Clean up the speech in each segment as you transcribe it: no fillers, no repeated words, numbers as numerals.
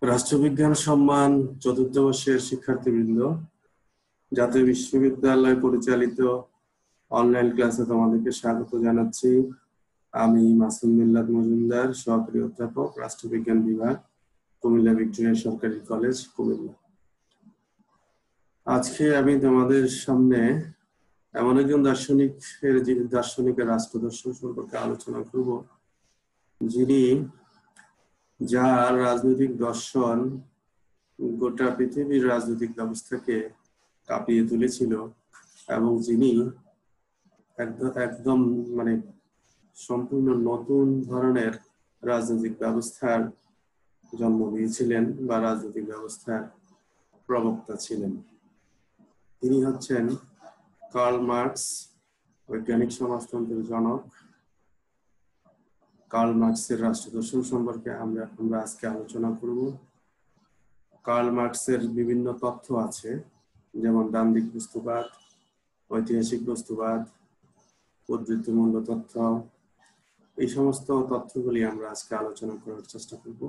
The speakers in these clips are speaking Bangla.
রাষ্ট্রবিজ্ঞান সম্মান চতুর্থ বর্ষের শিক্ষার্থীবৃন্দ, জাতীয় বিশ্ববিদ্যালয় পরিচালিত অনলাইন ক্লাসে তোমাদেরকে স্বাগত জানাচ্ছি। আমি মাসুম মিল্লাত মজুমদার, সহকারী অধ্যাপক, রাষ্ট্রবিজ্ঞান বিভাগ, কুমিল্লা ভিক্টোরিয়া সরকারি কলেজ, কুমিল্লা। আজকে আমি তোমাদের সামনে এমন একজন দার্শনিকের রাষ্ট্রদর্শন সম্পর্কে আলোচনা করব, যিনি যার রাজনৈতিক দর্শন গোটা পৃথিবীর রাজনৈতিক ব্যবস্থাকে কাঁপিয়ে তুলেছিল এবং যিনি একদম সম্পূর্ণ নতুন ধরনের রাজনৈতিক ব্যবস্থার জন্ম দিয়েছিলেন বা রাজনৈতিক ব্যবস্থার প্রবক্তা ছিলেন। তিনি হচ্ছেন কার্ল মার্কস, বৈজ্ঞানিক সমাজতন্ত্রের জনক। কার্ল মার্কসের রাষ্ট্রদর্শন সম্পর্কে আমরা আজকে আলোচনা করব। কার্ল মার্কসের বিভিন্ন তথ্য আছে, যেমন দ্বান্দ্বিক বস্তুবাদ, ঐতিহাসিক বস্তুবাদ, উদ্ধৃতমূল্য তথ্য। এই সমস্ত তথ্যগুলি আমরা আজকে আলোচনা করার চেষ্টা করব।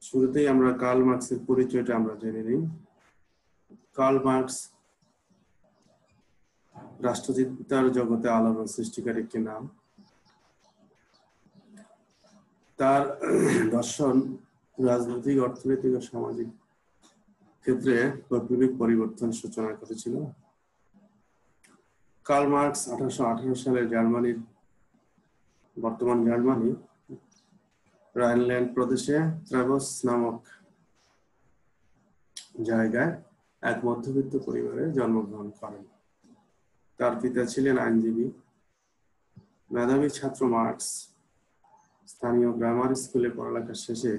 শুরুতেই আমরা কার্ল মার্কসের পরিচয়টা আমরা জেনে নিই। কার্ল মার্কস রাষ্ট্রচিন্তার জগতে আলোড়ন সৃষ্টিকারী একটি নাম। তার দর্শন রাজনৈতিক, অর্থনৈতিক ও সামাজিক ক্ষেত্রে বৈপ্লবিক পরিবর্তন সূচনা করেছিল। কার্ল মার্কস 1818 সালে জার্মানির, বর্তমান জার্মানি, রাইনল্যান্ড প্রদেশে ট্রাভস নামক জায়গায় এক মধ্যবিত্ত পরিবারে জন্মগ্রহণ করেন। তার পিতা ছিলেন আইনজীবী। মেধাবী ছাত্র মার্কস স্থানীয় গ্রামার স্কুলে পড়ালেখা শেষে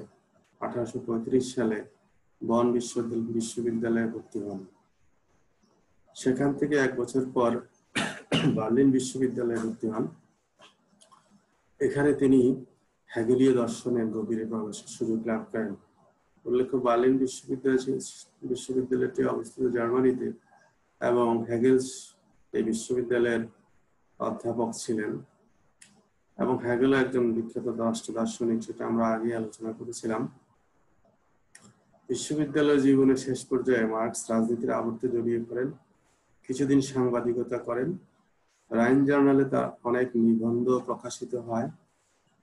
1835 সালে বন বিশ্ববিদ্যালয়ে ভর্তি হন। সেখান থেকে 1 বছর পর বার্লিন বিশ্ববিদ্যালয়ে ভর্তি হন। এখানে তিনি হেগেলীয় দর্শনের গভীরে প্রবেশের সুযোগ লাভ করেন। উল্লেখ্য, বার্লিন বিশ্ববিদ্যালয়টি অবস্থিত জার্মানিতে এবং হেগেলস এই বিশ্ববিদ্যালয়ের অধ্যাপক ছিলেন এবং হেগেল একজন বিখ্যাত দার্শনিক, যেটা আমরা আগে আলোচনা করেছিলাম। বিশ্ববিদ্যালয় জীবনের শেষ পর্যায়ে মার্কস রাজনীতির আবর্তে জড়িয়ে পড়েন। কিছুদিন সাংবাদিকতা করেন। রাইন জার্নালে তার অনেক নিবন্ধ প্রকাশিত হয়।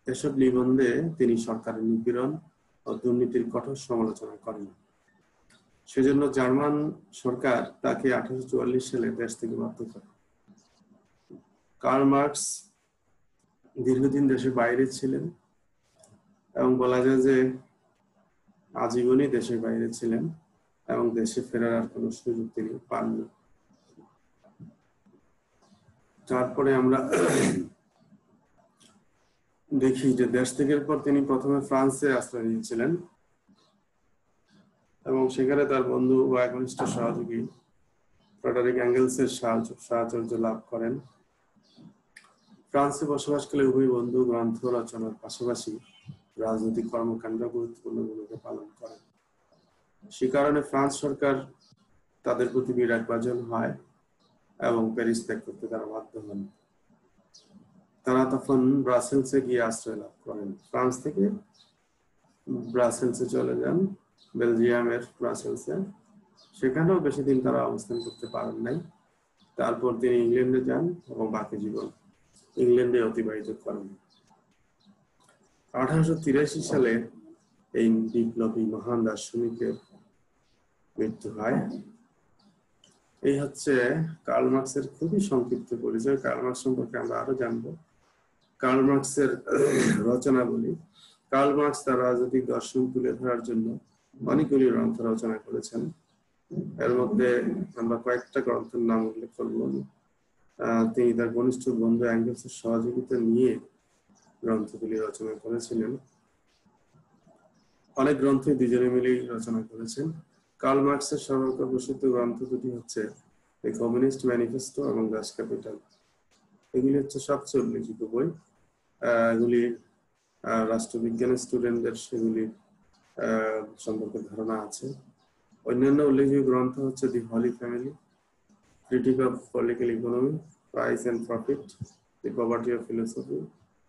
এসব নিবন্ধে তিনি সরকারের নিপীড়ন ও দুর্নীতির কঠোর সমালোচনা করেন। সেজন্য জার্মান সরকার তাকে 1844 সালে দেশ থেকে বাধ্য করে। কার্ল মার্কস দীর্ঘদিন দেশের বাইরে ছিলেন এবং বলা যায় যে আজীবনই দেশের বাইরে ছিলেন এবং দেশে ফেরার আর কোনো সুযোগ তিনি পাননি। তারপরে আমরা দেখি যে দেশ থেকে পর তিনি প্রথমে ফ্রান্সে আশ্রয় নিয়েছিলেন এবং সেখানে তার বন্ধু ও একনিষ্ঠ সহযোগী ফ্রেডারিক এঙ্গেলসের সাহচর্য লাভ করেন। ফ্রান্সে বসবাসকালে উভয় বন্ধু গ্রন্থ রচনার পাশাপাশি রাজনৈতিক কর্মকাণ্ডে গুরুত্বপূর্ণ ভূমিকা পালন করেন। সে কারণে ফ্রান্স সরকার তাদের প্রতি বিরাগভাজন হয় এবং প্যারিস ত্যাগ করতে তারা বাধ্য হন। তারা তখন ব্রাসেলসে গিয়ে আশ্রয় লাভ করেন। ফ্রান্স থেকে ব্রাসেলসে চলে যান, বেলজিয়ামের ব্রাসেলসে। সেখানেও বেশি দিন তারা অবস্থান করতে পারেন নাই। তারপর তিনি ইংল্যান্ডে যান এবং বাকি জীবন ইংল্যান্ডে অতিবাহিত করেন। 1883 সালে এই বিপ্লবী মহান দার্শনিকের মৃত্যু হয়। এই হচ্ছে কার্ল মার্কসের খুবই সংক্ষিপ্ত পরিচয়। কার্ল মার্কস সম্পর্কে আমরা আরো জানবো। কার্ল মার্কসের রচনাবলী। কার্ল মার্কস তার রাজনৈতিক দর্শন তুলে ধরার জন্য অনেকগুলি গ্রন্থ রচনা করেছেন। এর মধ্যে আমরা কয়েকটা গ্রন্থের নাম উল্লেখ করব। তিনি তার ঘনিষ্ঠ বন্ধু অ্যাঙ্গেলসের সহযোগিতা নিয়ে গ্রন্থগুলি রচনা করেছিলেন। অনেক গ্রন্থই দুজনে মিলেই রচনা করেছেন। কার্ল মার্কসের সর্বপ্রসিদ্ধ গ্রন্থ দুটি হচ্ছে দ্য কমিউনিস্ট ম্যানিফেস্টো এবং দাস ক্যাপিটাল। এগুলি হচ্ছে সবচেয়ে উল্লেখযোগ্য বই। এগুলি রাষ্ট্রবিজ্ঞানের স্টুডেন্টদের সেগুলি সম্পর্কে ধারণা আছে। অন্যান্য উল্লেখযোগ্য গ্রন্থ হচ্ছে the holy family, critique of political economy, price and profit, the poverty of philosophy,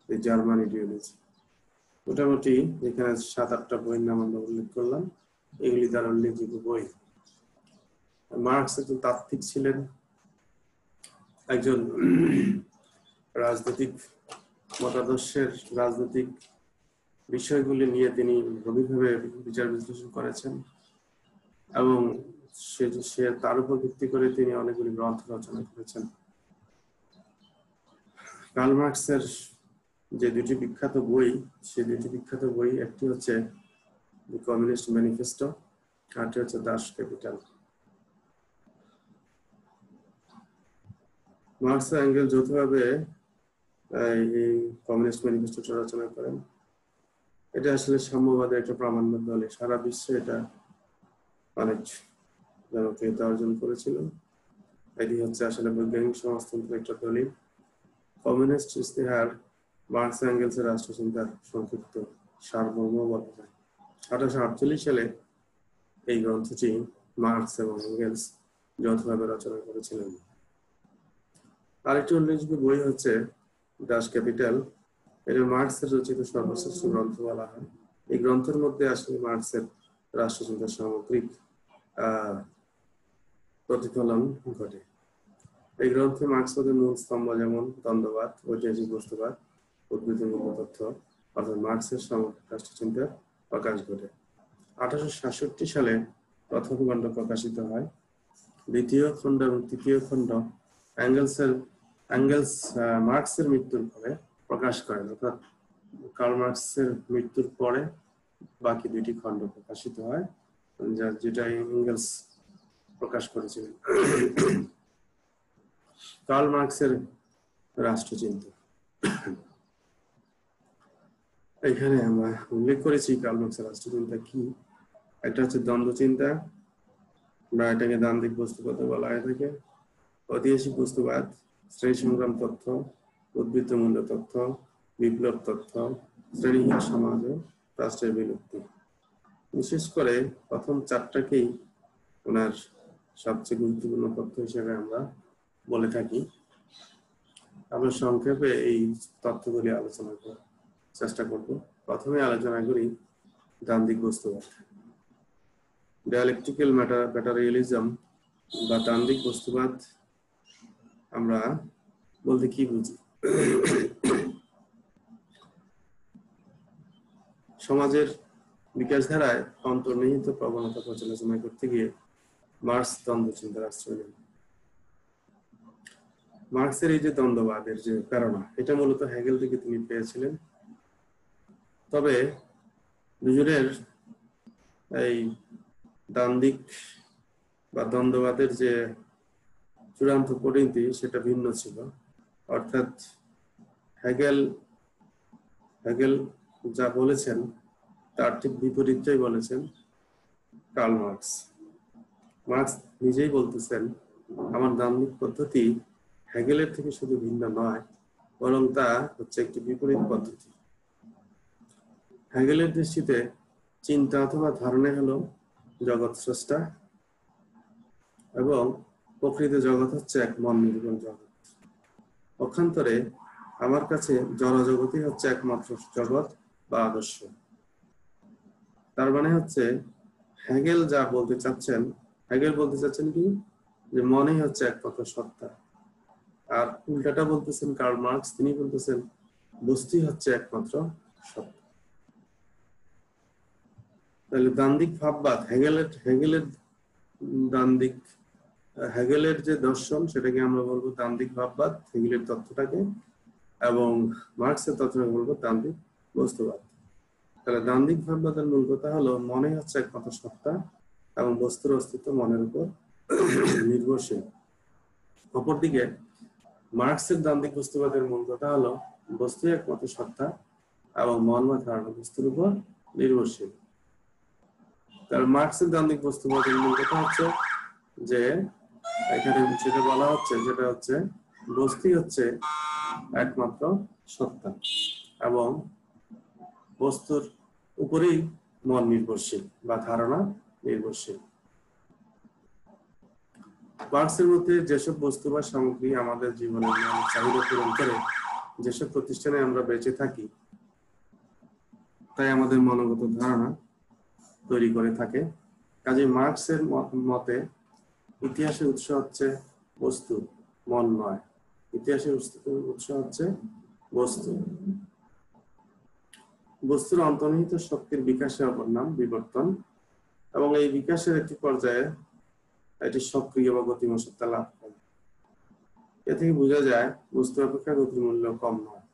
the German ideology. মোটামুটি এখানে 7-8টা বইয়ের নাম আমরা উল্লেখ করলাম, এগুলি তার উল্লেখযোগ্য বই। মার্কস একজন তাত্ত্বিক ছিলেন, একজন রাজনৈতিক মতাদর্শের রাজনৈতিক বিষয়গুলি নিয়ে তিনি গভীরভাবে বিচার বিশ্লেষণ করেছেন এবং সে তার উপর ভিত্তি করে তিনি অনেকগুলি গ্রন্থ রচনা করেছেন। কার্ল মার্কসের যে দুটি বিখ্যাত বই, সেই দুটি বিখ্যাত বই একটি হচ্ছে দি কমিউনিস্ট ম্যানিফেস্টো, আরটি হচ্ছে দাস ক্যাপিটাল। মার্কস ও এঙ্গেল যৌথভাবে এই কমিউনিস্ট ম্যানিফেস্টোটা রচনা করেন। এটা আসলে সাম্যবাদের একটা প্রামাণ্য দলে সারা বিশ্বে এটা অনেক জনপ্রিয়তা অর্জন করেছিল। এটি হচ্ছে আসলে বৈজ্ঞানিক সমাজতন্ত্রের একটা দলিল। কমিউনিস্ট ইস্তেহার মার্কস এঙ্গেলসের রাষ্ট্রচিন্তার সংক্ষিপ্ত সারমর্ম বলা যায়। 1848 সালে এই গ্রন্থটি মার্কস এবং এঙ্গেলস যৌথভাবে রচনা করেছিলেন। আরেকটি উল্লেখযোগ্য বই হচ্ছে দাস ক্যাপিটাল। এটা মার্কসের রচিত সর্বশ্রেষ্ঠ গ্রন্থ বলা হয়। এই গ্রন্থের মধ্যে আসলে মার্কসের রাষ্ট্রচিন্তার সামগ্রিক প্রতিফলন ঘটে। এই গ্রন্থে মার্কসবাদের মূল স্তম্ভ যেমন দ্বন্দ্ববাদ, ঐতিহাসিক বস্তুবাদ, উদ্ভিদমূলক তথ্য অর্থাৎ মার্কসের সামগ্রিক রাষ্ট্রচিন্তার প্রকাশ ঘটে। 1867 সালে প্রথম খণ্ড প্রকাশিত হয়। দ্বিতীয় খণ্ড এবং তৃতীয় খণ্ড এঙ্গেলস মার্কসের মৃত্যুর পরে প্রকাশ করেন, অর্থাৎ কার্ল মার্কসের মৃত্যুর পরে বাকি দুইটি খণ্ড প্রকাশিত হয়, যেটা এঙ্গেলস প্রকাশ করেছিলেন। কার্ল মার্কসের রাষ্ট্রচিন্তা, এখানে আমরা উল্লেখ করেছি কার্ল মার্কসের রাষ্ট্রচিন্তা কি। একটা হচ্ছে দ্বন্দ্বচিন্তা, বা এটাকে দ্বান্দ্বিক বস্তুবাদ বলা হয়ে থাকে। ঐতিহাসিক বস্তুবাদ, শ্রেণী সংগ্রাম তথ্য, উদ্বৃত্তমূল্য তথ্য, বিপ্লব তথ্য, শ্রেণীহীন সমাজ ও রাষ্ট্রের বিলুপ্তি। বিশেষ করে প্রথম চারটাকেই ওনার সবচেয়ে গুরুত্বপূর্ণ তথ্য হিসেবে আমরা বলে থাকি। আমরা সংক্ষেপে এই তথ্যগুলি আলোচনা করার চেষ্টা করব। প্রথমে আলোচনা করি দ্বান্দ্বিক বস্তুবাদ। ডায়ালেকটিক্যাল ম্যাটেরিয়ালিজম বা দ্বান্দ্বিক বস্তুবাদ আমরা বলতে কি বুঝি? সমাজের বিকাশ ধারায় অন্তর্নিহিত প্রবণতা পর্যালোচনা করতে গিয়ে মার্কস দ্বন্দ্ব চিন্তার আশ্রয় নেন। মার্কসের এই যে দ্বন্দ্ববাদের যে প্রেরণা, এটা মূলত হেগেল থেকে তিনি পেয়েছিলেন। তবে দুজনের এই দ্বান্দ্বিক বা দ্বন্দ্ববাদের যে চূড়ান্ত পরিণতি সেটা ভিন্ন ছিল। অর্থাৎ হেগেল যা বলেছেন তার ঠিক বিপরীতটাই বলেছেন কার্ল মার্কস। মার্কস নিজেই বলতেছেন, আমার দ্বান্দ্বিক পদ্ধতি হেগেলের থেকে শুধু ভিন্ন নয়, বরং তা হচ্ছে একটি বিপরীত পদ্ধতি। হেগেলের দৃষ্টিতে চিন্তা অথবা ধারণা হলো জগৎ স্রষ্টা এবং প্রকৃত জগৎ হচ্ছে এক মন নির্গুণ জগৎ। পক্ষান্তরে আমার কাছে জড়জগতই হচ্ছে একমাত্র জগৎ বা আদর্শ। তার মানে হচ্ছে হেগেল যা বলতে চাচ্ছেন, হেগেল বলতে চাচ্ছেন কি, যে মনই হচ্ছে একমাত্র সত্তা। আর উল্টাটা বলতেছেন কার্ল মার্কস, তিনি বলতেছেন বস্তুই হচ্ছে একমাত্র সত্তা। তাহলে দ্বান্দ্বিক ভাববাদ, হেগেলের যে দর্শন সেটাকে আমরা বলবো দ্বান্দ্বিক ভাববাদ, হেগেলের তত্ত্বটাকে, এবং মার্কসের তত্ত্বটাকে বলবো দ্বান্দ্বিক বস্তুবাদ। তাহলে দ্বান্দ্বিক ভাববাদের মূল কথা হলো মনে হচ্ছে একমাত্র সত্তা এবং বস্তুর অস্তিত্ব মনের উপর নির্ভরশীল। অপরদিকে মার্কসের দ্বান্দ্বিক বস্তুবাদের মূল কথা হলো বস্তু একমাত্র সত্তা এবং মন বা ধারণা বস্তুর উপর নির্ভরশীল। তাহলে মার্কসের দ্বান্দ্বিক বস্তুবাদের মূল কথা হচ্ছে যে এখানে যেটা বলা হচ্ছে সেটা হচ্ছে বস্তুই হচ্ছে একমাত্র সত্তা এবং বস্তুর উপরেই মন নির্ভরশীল বা ধারণা নির্ভরশীল। মার্কসের মধ্যে যেসব বস্তু বা সামগ্রী আমাদের জীবনের চাহিদা পূরণ করে, যেসব প্রতিষ্ঠানে আমরা বেঁচে থাকি, তাই আমাদের মনোগত ধারণা তৈরি করে থাকে। কাজে মার্কসের মতে ইতিহাসের উৎস হচ্ছে বস্তু, মন নয়। ইতিহাসের উৎস হচ্ছে বস্তু। বস্তুর অন্তর্নিহিত শক্তির বিকাশের অপর নাম বিবর্তন, এবং এই বিকাশের একটি পর্যায়ে এটি সক্রিয় বা গতিময় সত্তা লাভ করে। এ থেকে বোঝা যায় বস্তু অপেক্ষা গতির মূল্য কম নয়,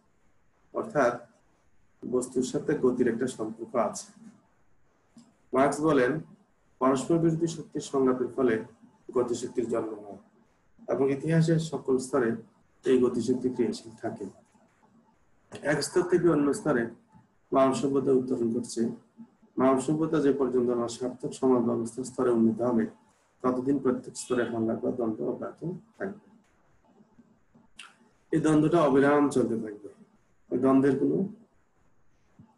অর্থাৎ বস্তুর সাথে গতির একটা সম্পর্ক আছে। মার্কস বলেন পরস্পর বিরোধী শক্তির সংঘাতের ফলে গতিশক্তির জন্ম হয়, এবং ইতিহাসের সকল স্তরে এই গতিশক্তি ক্রিয়াশীল থাকে। এক স্তর থেকে অন্য স্তরে মানব সভ্যতা উত্তরণ করছে। মানব সভ্যতা যে পর্যন্ত না সার্থক সমাজ ব্যবস্থার স্তরে উন্নীত হবে, ততদিন প্রত্যেক স্তরে সংঘাত বা দ্বন্দ্ব অব্যাহত থাকবে। এই দ্বন্দ্বটা অবিরাম চলতে থাকবে, ওই দ্বন্দ্বের কোনো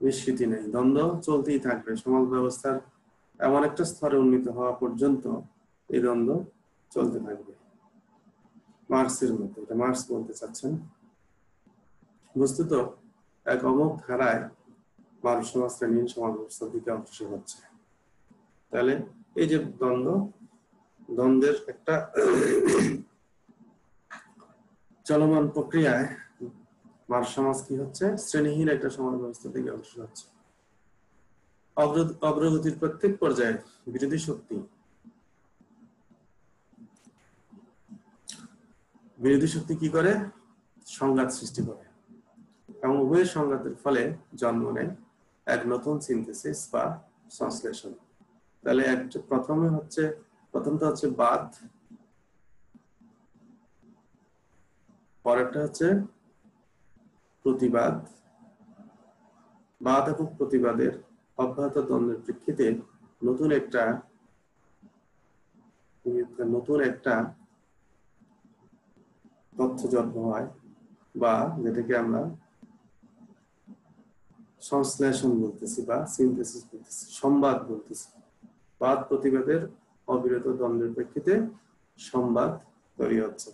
নিশ্চিতি নেই, দ্বন্দ্ব চলতেই থাকবে। সমাজ ব্যবস্থার এমন একটা স্তরে উন্নীত হওয়া পর্যন্ত এই দ্বন্দ্ব চলতে থাকবে। মার্কসের মতে, এটা মার্কস বলতে চাচ্ছেন, বস্তুত এক অমোঘ ধারায় মানব সমাজ শ্রেণীহীন সমাজ ব্যবস্থার দিকে অগ্রসর হচ্ছে। তাহলে এই যে দ্বন্দ্বের একটা চলমান প্রক্রিয়ায় মানব সমাজ কি হচ্ছে, শ্রেণীহীন একটা সমাজ ব্যবস্থার দিকে অগ্রসর হচ্ছে। অগ্রগতির প্রত্যেক পর্যায়ে বিরোধী শক্তি কি করে, সংঘাত সৃষ্টি করে, এবং উভয়ের সংঘাতের ফলে জন্ম নেয় এক নতুন সিনথেসিস বা সংশ্লেষণ। তাহলে প্রথমটা হচ্ছে বাদ, পরেরটা হচ্ছে প্রতিবাদ। বাদ এবং প্রতিবাদের অব্যাহত দ্বন্দ্বের প্রেক্ষিতে নতুন একটা তথ্য জন্ম হয়, বা যেটাকে আমরা সংশ্লেষণ বলতেছি বা সিনথেসিস বলতেছি, সংবাদ বলতেছি। বাদ প্রতিবাদের অবিরত দ্বন্দ্বের প্রেক্ষিতে সংবাদ তৈরি হচ্ছে।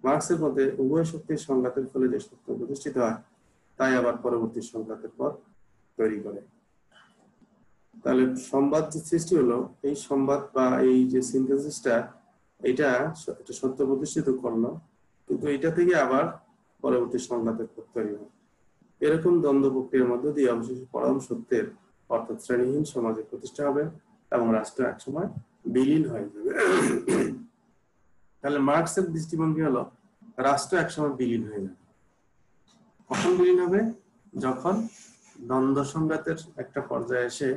মার্কসের মতে উভয় শক্তির সংঘাতের ফলে যে সত্য প্রতিষ্ঠিত হয়, তাই আবার পরবর্তী সংঘাতের পথ তৈরি করে। তাহলে সংবাদ যে সৃষ্টি হলো, এই সংবাদ বা এই যে সিনথেসিসটা, এটা সত্য প্রতিষ্ঠিত করলো, কিন্তু এটা থেকে আবার পরবর্তী সংঘাতের পথ তৈরি হয়। এরকম দ্বন্দ্ব প্রক্রিয়ার মধ্য দিয়ে অবশেষে পরম সত্যের অর্থাৎ শ্রেণীহীন সমাজের প্রতিষ্ঠা হবে এবং রাষ্ট্র একসময় বিলীন হয়ে যাবে। তাহলে মার্কসের দৃষ্টিভঙ্গি হলো রাষ্ট্র একসময় বিলীন হয়ে যাবে। কখন বিলীন হবে? যখন দ্বন্দ্ব সংঘাতের একটা পর্যায়ে এসে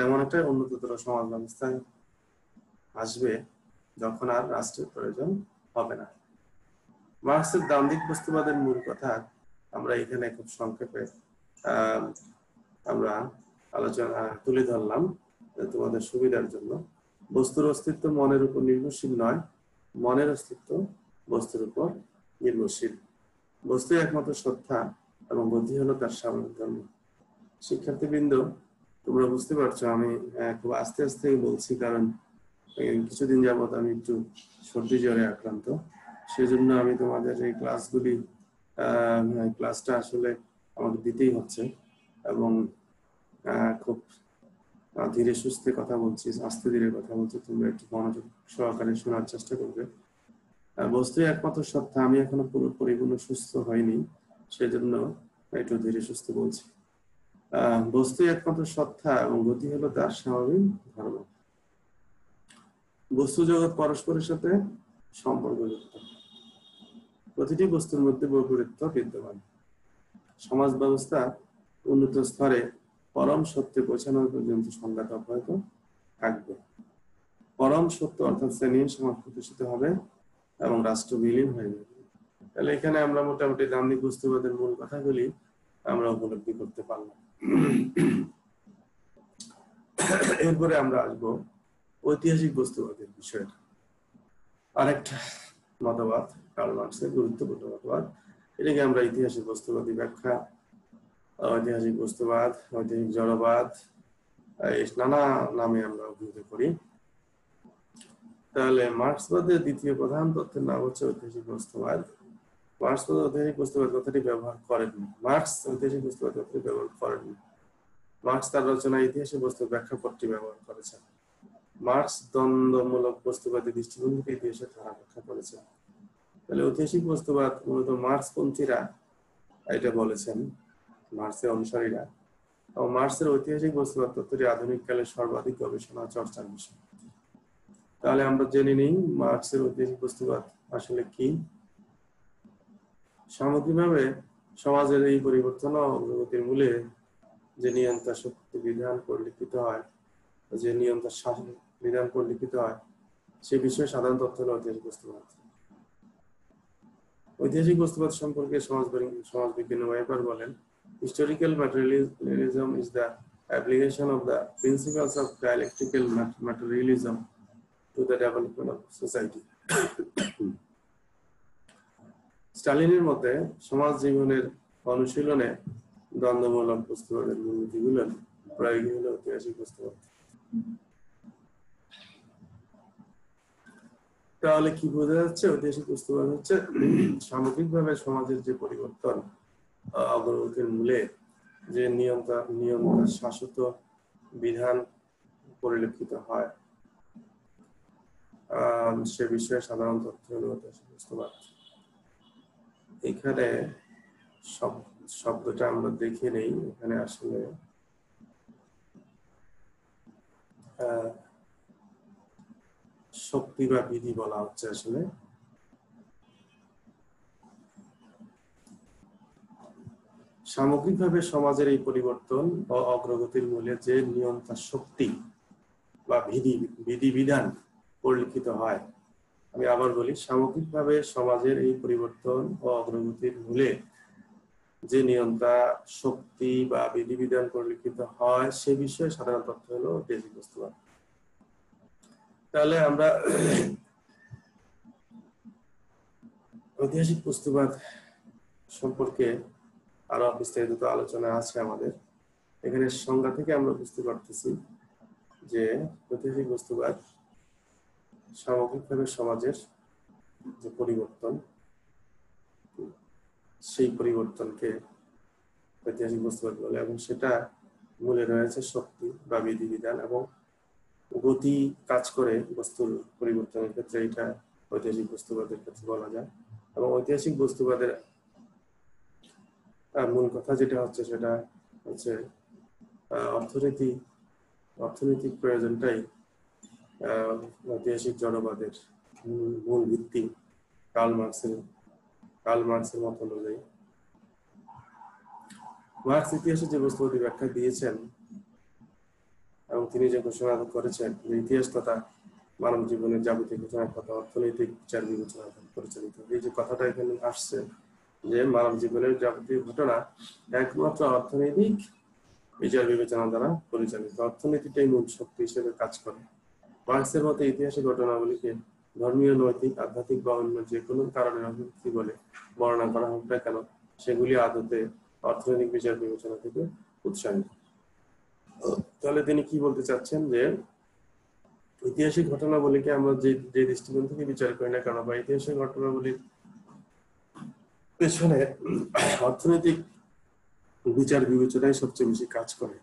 এমন একটা উন্নততর সমাজ ব্যবস্থায় আসবে যখন আর রাষ্ট্রের প্রয়োজন হবে না। মার্কসের দ্বন্দ্বিক বস্তুবাদের মূল কথা আমরা এখানে খুব সংক্ষেপে আমরা আলোচনা তুলে ধরলাম তোমাদের সুবিধার জন্য। বস্তুর অস্তিত্ব মনের উপর নির্ভরশীল নয়, মনের অস্তিত্ব বস্তুর উপর নির্ভরশীল। বস্তু একমাত্র সত্তা এবং বুদ্ধি হলো তার স্বাভাবিক ধর্ম। শিক্ষার্থীবৃন্দ, তোমরা বুঝতে পারছো আমি খুব আস্তে আস্তে বলছি, কারণ কিছুদিন যাবত আমি একটু সর্দি জ্বরে আক্রান্ত। সেজন্য আমি তোমাদের এই ক্লাসটা আসলে আমাকে দিতেই হচ্ছে, এবং খুব ধীরে সুস্থে কথা বলছি, আস্তে ধীরে কথা বলছি। তোমরা একটু মনোযোগ সহকারে শোনার চেষ্টা করবে। বস্তুই একমাত্র সত্তা, আমি এখনো পুরোপুরি সুস্থ হয়নি, সেজন্য একটু ধীরে সুস্থে বলছি। বস্তুই একমাত্র সত্তা এবং গতি হলো তার স্বাভাবিক ধর্ম। বস্তু জগৎ পরস্পরের সাথে সম্পর্কযুক্ত, প্রতিটি বস্তুর মধ্যে বৈপরীত্য বিদ্যমান। সমাজ ব্যবস্থা উন্নত স্তরে পরম সত্যে পৌঁছানোর পর্যন্ত সংঘাত অব্যাহত থাকবে। পরম সত্য অর্থাৎ শ্রেণীহীন সমাজ প্রতিষ্ঠিত হবে এবং রাষ্ট্র বিলীন হয়ে যাবে। তাহলে এখানে আমরা মোটামুটি দ্বন্দ্বিক বস্তুবাদের মূল কথাগুলি আমরা উপলব্ধি করতে পারলাম। এরপরে আমরা আসবো ঐতিহাসিক বস্তুবাদের বিষয়ে। আরেকটা মতবাদ, কার্ল মার্কসের গুরুত্বপূর্ণ মতবাদ, এটাকে আমরা ইতিহাসের বস্তুবাদী ব্যাখ্যা, ঐতিহাসিক বস্তুবাদ, ঐতিহাসিক জড়বাদ, নানা নামে আমরা অভিহিত করি। তাহলে মার্কসবাদের দ্বিতীয় প্রধান তত্ত্বের নাম হচ্ছে ঐতিহাসিক বস্তুবাদ। মার্কস ঐতিহাসিক বস্তুবাদ কথাটি ব্যবহার করেননি। মার্কস ঐতিহাসিক বস্তুবাদ কথাটি ব্যবহার করেননি। মার্কস তার রচনায় ইতিহাসের বস্তু ব্যাখ্যা পত্রটি ব্যবহার করেছেন। মার্কস দ্বন্দ্বমূলক বস্তুবাদী দৃষ্টিভঙ্গিতে ইতিহাসের ধারা ব্যাখ্যা করেছেন। তাহলে ঐতিহাসিক বস্তুবাদ মূলত মার্কসপন্থীরা এটা বলেছেন, মার্কসের অনুসারীরা। এবং মার্কসের ঐতিহাসিক বস্তুবাদ তত্ত্বটি আধুনিক কালে সর্বাধিক গবেষণা চর্চার বিষয়। তাহলে আমরা জেনে নিই মার্কসের ঐতিহাসিক বস্তুবাদ আসলে কি। সামগ্রিকভাবে সমাজের এই পরিবর্তন ও অগ্রগতির মূলে যে নিয়ন্ত্রণ শক্তি বিধান পরিলক্ষিত হয়, যে নিয়ন্ত্রণ শাসন বিধান পরিলক্ষিত হয়, সে বিষয়ে সাধারণ তথ্য হল ঐতিহাসিক বস্তুবাদ। ঐতিহাসিক বস্তুবাদ সম্পর্কে সমাজবিজ্ঞানী ওয়েবার বলেন, historical materialism is the application of the principles of dialectical materialism to the development of society. স্টালিনের মতে সমাজ জীবনের অনুশীলনে দ্বন্দ্বমূলক বস্তুবাদের মূলনীতিগুলোর প্রয়োগই হলো ঐতিহাসিক বস্তুবাদ। তাহলে কি বোঝা যাচ্ছে? ঐতিহাসিক বস্তুবাদ হচ্ছে সামগ্রিকভাবে সমাজের যে পরিবর্তন অগ্রগতির মূলে যে নিয়ন্ত্রণ শাসিত বিধান পরিলক্ষিত হয়, সে বিষয়ে সাধারণ তথ্য হল ঐতিহাসিক বস্তুবাদ। এখানে শব্দটা আমরা দেখে নেই। এখানে আসলে শক্তি বা বিধি বলা হচ্ছে। আসলে সামগ্রিকভাবে সমাজের এই পরিবর্তন ও অগ্রগতির মূলে যে নিয়ন্ত্রণ শক্তি বা বিধিবিধান পরিলক্ষিত হয়। আমি আবার বলি, সামগ্রিকভাবে সমাজের এই পরিবর্তন ও অগ্রগতির মূলে যে নিয়ন্ত্রণ শক্তি বা বিধিবিধান পরিলক্ষিত হয়, সে বিষয়ে সাধারণ তথ্য হলো ঐতিহাসিক বস্তুবাদ। তাহলে আমরা ঐতিহাসিক বস্তুবাদ সম্পর্কে আরো বিস্তারিত আলোচনা আছে আমাদের। এখানে সংজ্ঞা থেকে আমরা বুঝতে পারতেছি যে ঐতিহাসিক বস্তুবাদ সামগ্রিকভাবে সমাজের যে পরিবর্তন, সেই পরিবর্তনকে ঐতিহাসিক বস্তুবাদ বলে, এবং সেটা মূলে রয়েছে শক্তি বা বিধিবিধান এবং গতি কাজ করে বস্তুর পরিবর্তনের ক্ষেত্রে। এটা ঐতিহাসিক বস্তুবাদের ক্ষেত্রে বলা যায়। এবং ঐতিহাসিক বস্তুবাদের মূল কথা যেটা হচ্ছে সেটা হচ্ছে অর্থনৈতিক প্রয়োজনটাই ঐতিহাসিক জনবাদের মূল ভিত্তি। কার্ল মার্কসের মত অনুযায়ী মার্কস ইতিহাসে যে বস্তুবাদী ব্যাখ্যা দিয়েছেন এবং তিনি যে ঘোষণা করেছেন যে ইতিহাস তথা মানব জীবনের যাবতীয় ঘটনার কথা অর্থনৈতিক বিচার বিবেচনা পরিচালিত। এই যে কথাটা এখানে আসছে যে মানব জীবনের যাবতীয় ঘটনা একমাত্র অর্থনৈতিক বিচার বিবেচনা দ্বারা পরিচালিত, অর্থনীতিটাই মূল শক্তি হিসেবে কাজ করে। মার্কসের মতে ইতিহাসের ঘটনাগুলিকে ধর্মীয়, নৈতিক, আধ্যাত্মিক বা অন্য যে কোনো কারণের অভিব্যক্তি বলে বর্ণনা করা হোক না কেন, সেগুলি আদতে অর্থনৈতিক বিচার বিবেচনা থেকে উৎসাহিত। তাহলে তিনি কি বলতে চাচ্ছেন যে ঐতিহাসিক ঘটনাবলীকে আমরা যে দৃষ্টিকোণ থেকে বিচার করি না কেন, বা ইতিহাসের ঘটনাবলীর পেছনে অর্থনৈতিক বিচার বিবেচনায় সবচেয়ে বেশি কাজ করে।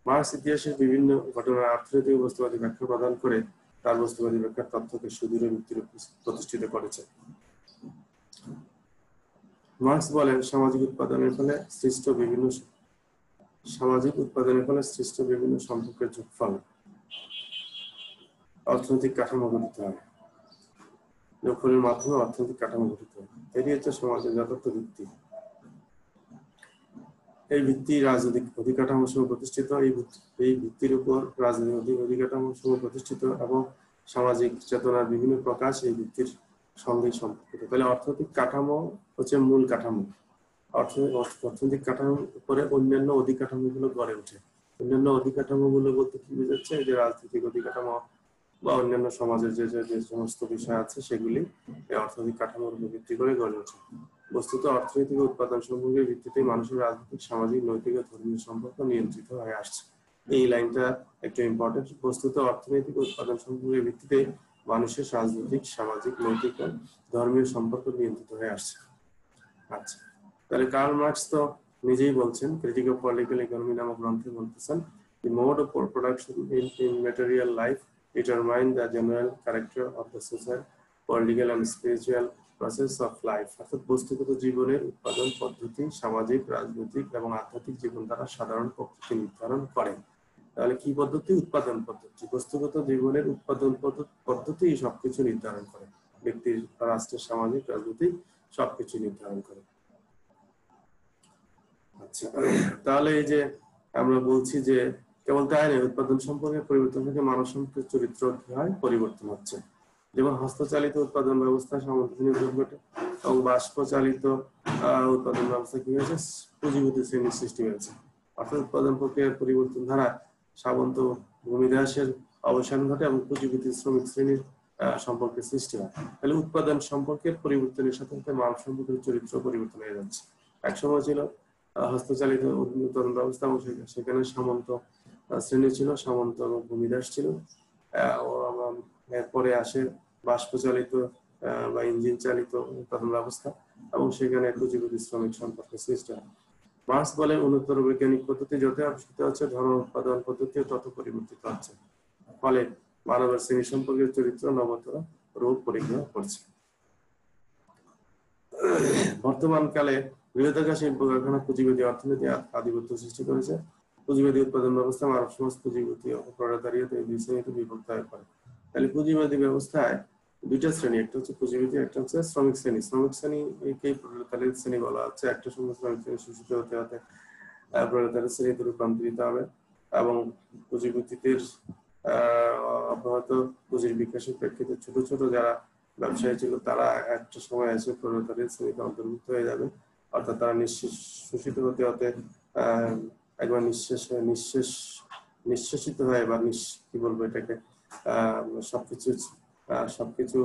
মার্কস ইতিহাসের বিভিন্ন ঘটনার অর্থনৈতিক বস্তুবাদী ব্যাখ্যা প্রদান করে তার বস্তুবাদী ব্যাখ্যার তত্ত্বকে সুদৃঢ় ভিত্তির প্রতিষ্ঠিত করেছে। মার্কস বলেন, সামাজিক উৎপাদনের ফলে সৃষ্ট বিভিন্ন সম্পর্কের যোগফল অর্থনৈতিক কাঠামো গঠিত হয়। যোগফলের মাধ্যমে অর্থনৈতিক কাঠামো গঠিত হয়। এটি হচ্ছে সমাজের যথার্থ ভিত্তি। এই ভিত্তি রাজনৈতিক অধিকাঠামো সহ প্রতিষ্ঠিত। এই ভিত্তির উপর রাজনৈতিক অধিকাঠামো সহ প্রতিষ্ঠিত এবং সামাজিক চেতনার বিভিন্ন প্রকাশ এই ভিত্তির সঙ্গে সম্পর্কিত। তাহলে অর্থনৈতিক কাঠামো হচ্ছে মূল কাঠামো। অর্থনৈতিক কাঠামোর উপরে অন্যান্য অধিকাঠামোগুলো গড়ে ওঠে। অন্যান্য অধিকাঠামোগুলো বলতে কি বোঝাচ্ছে? যে রাজনৈতিক অধিকাঠামো বা অন্যান্য সমাজের যে সমস্ত বিষয় আছে সেগুলি এই অর্থনৈতিক কাঠামোর উপর ভিত্তি করে গড়ে ওঠে। বস্তুত অর্থনৈতিক উৎপাদন সম্পর্কের ভিত্তিতে মানুষের রাজনৈতিক, সামাজিক, নৈতিক ও ধর্মীয় সম্পর্ক নিয়ন্ত্রিত হয়ে আসছে। এই লাইনটা একটু ইম্পর্টেন্ট। বস্তুত অর্থনৈতিক উৎপাদন সম্পর্কের ভিত্তিতে মানুষের রাজনৈতিক, সামাজিক, নৈতিক ও ধর্মীয় সম্পর্ক নিয়ন্ত্রিত হয়ে আসছে। আচ্ছা, তাহলে কার্ল মার্কস তো নিজেই বলছেন ক্রিটিক অফ পলিটিক্যাল ইকোনমি নামক গ্রন্থে বলতেছেন the mode of production in material life determine the general character of the social, political and spiritual process of life. অর্থাৎ বস্তুগত জীবনের উৎপাদন পদ্ধতি সামাজিক, রাজনৈতিক এবং আধ্যাত্মিক জীবন দ্বারা সাধারণ প্রকৃতি নির্ধারণ করে। তাহলে কি পদ্ধতি? উৎপাদন পদ্ধতি। বস্তুগত জীবনের উৎপাদন পদ্ধতি সবকিছু নির্ধারণ করে, ব্যক্তির, রাষ্ট্রের, সামাজিক, রাজনৈতিক সবকিছু নির্ধারণ করে। আচ্ছা, তাহলে এই যে আমরা বলছি যে কেবল তাই নয়, উৎপাদন সম্পর্কে পরিবর্তন থেকে মানব সম্পদের চরিত্র কি হয়? পরিবর্তন হচ্ছে। যেমন হস্তচালিত উৎপাদন ব্যবস্থা সামগ্রিক ঘটে এবং বাষ্পচালিত উৎপাদন ব্যবস্থা কি হয়েছে? পুঁজিপতি শ্রেণীর সৃষ্টি হয়েছে। অর্থাৎ উৎপাদন প্রক্রিয়ার পরিবর্তন দ্বারা সামন্ত ভূমিদাসের অবসান ঘটে এবং পুঁজিপতি শ্রমিক শ্রেণীর সম্পর্কের সৃষ্টি হয়। তাহলে উৎপাদন সম্পর্কের পরিবর্তনের সাথে সাথে মানব সম্পদের চরিত্র পরিবর্তন হয়ে যাচ্ছে। একসময় ছিল হস্তচালিত উৎপাদন ব্যবস্থা এবং সেখানে সামন্ত শ্রেণী ছিল, সামন্ত এবং ভূমিদাস ছিল। এরপরে আসে বাষ্পচালিত বা ইঞ্জিন চালিত উৎপাদন ব্যবস্থা এবং সেখানে পুঁজিপতি শ্রমিক সম্পর্কের সৃষ্টি হয়। মার্কস বলেন উন্নতর বৈজ্ঞানিক পদ্ধতি যত আবিষ্কৃত হচ্ছে ধর্ম উৎপাদন পদ্ধতিও তত পরিবর্তিত হচ্ছে, ফলে মানবের শ্রেণী সম্পর্কের চরিত্র নবতর রূপ পরিগ্রহ করছে। বর্তমানকালে বৃহদাকার শিল্প কারখানা পুঁজিবাদী অর্থনীতি আধিপত্য সৃষ্টি করেছে। পুঁজিবাদী উৎপাদন ব্যবস্থা মানব সমাজ পুঁজিপতি অপরাধারিয়ত এই দুই শ্রেণীতে বিভক্ত হয়ে পড়ে। তাহলে পুঁজিবাদী ব্যবস্থায় দুইটা শ্রেণী, একটা হচ্ছে পুঁজিবাদী, একটা হচ্ছে শ্রমিক শ্রেণী। শ্রমিক শ্রেণীকেই প্রলেতারিক শ্রেণী বলা হচ্ছে। একটা সময় শ্রমিক শ্রেণী শোষিত হতে হতে প্রলেতারিক শ্রেণীতে রূপান্তরিত হবে এবং পুঁজিপতিদের অব্যাহত পুঁজির বিকাশের প্রেক্ষিতে ছোট ছোট যারা ব্যবসায়ী ছিল তারা একটা সময় এসে প্রলেতারিক শ্রেণীতে অন্তর্ভুক্ত হয়ে যাবে। অর্থাৎ তারা শোষিত হতে হতে একবার নিঃশেষিত হয়ে বা কি বলবো এটাকে সবকিছু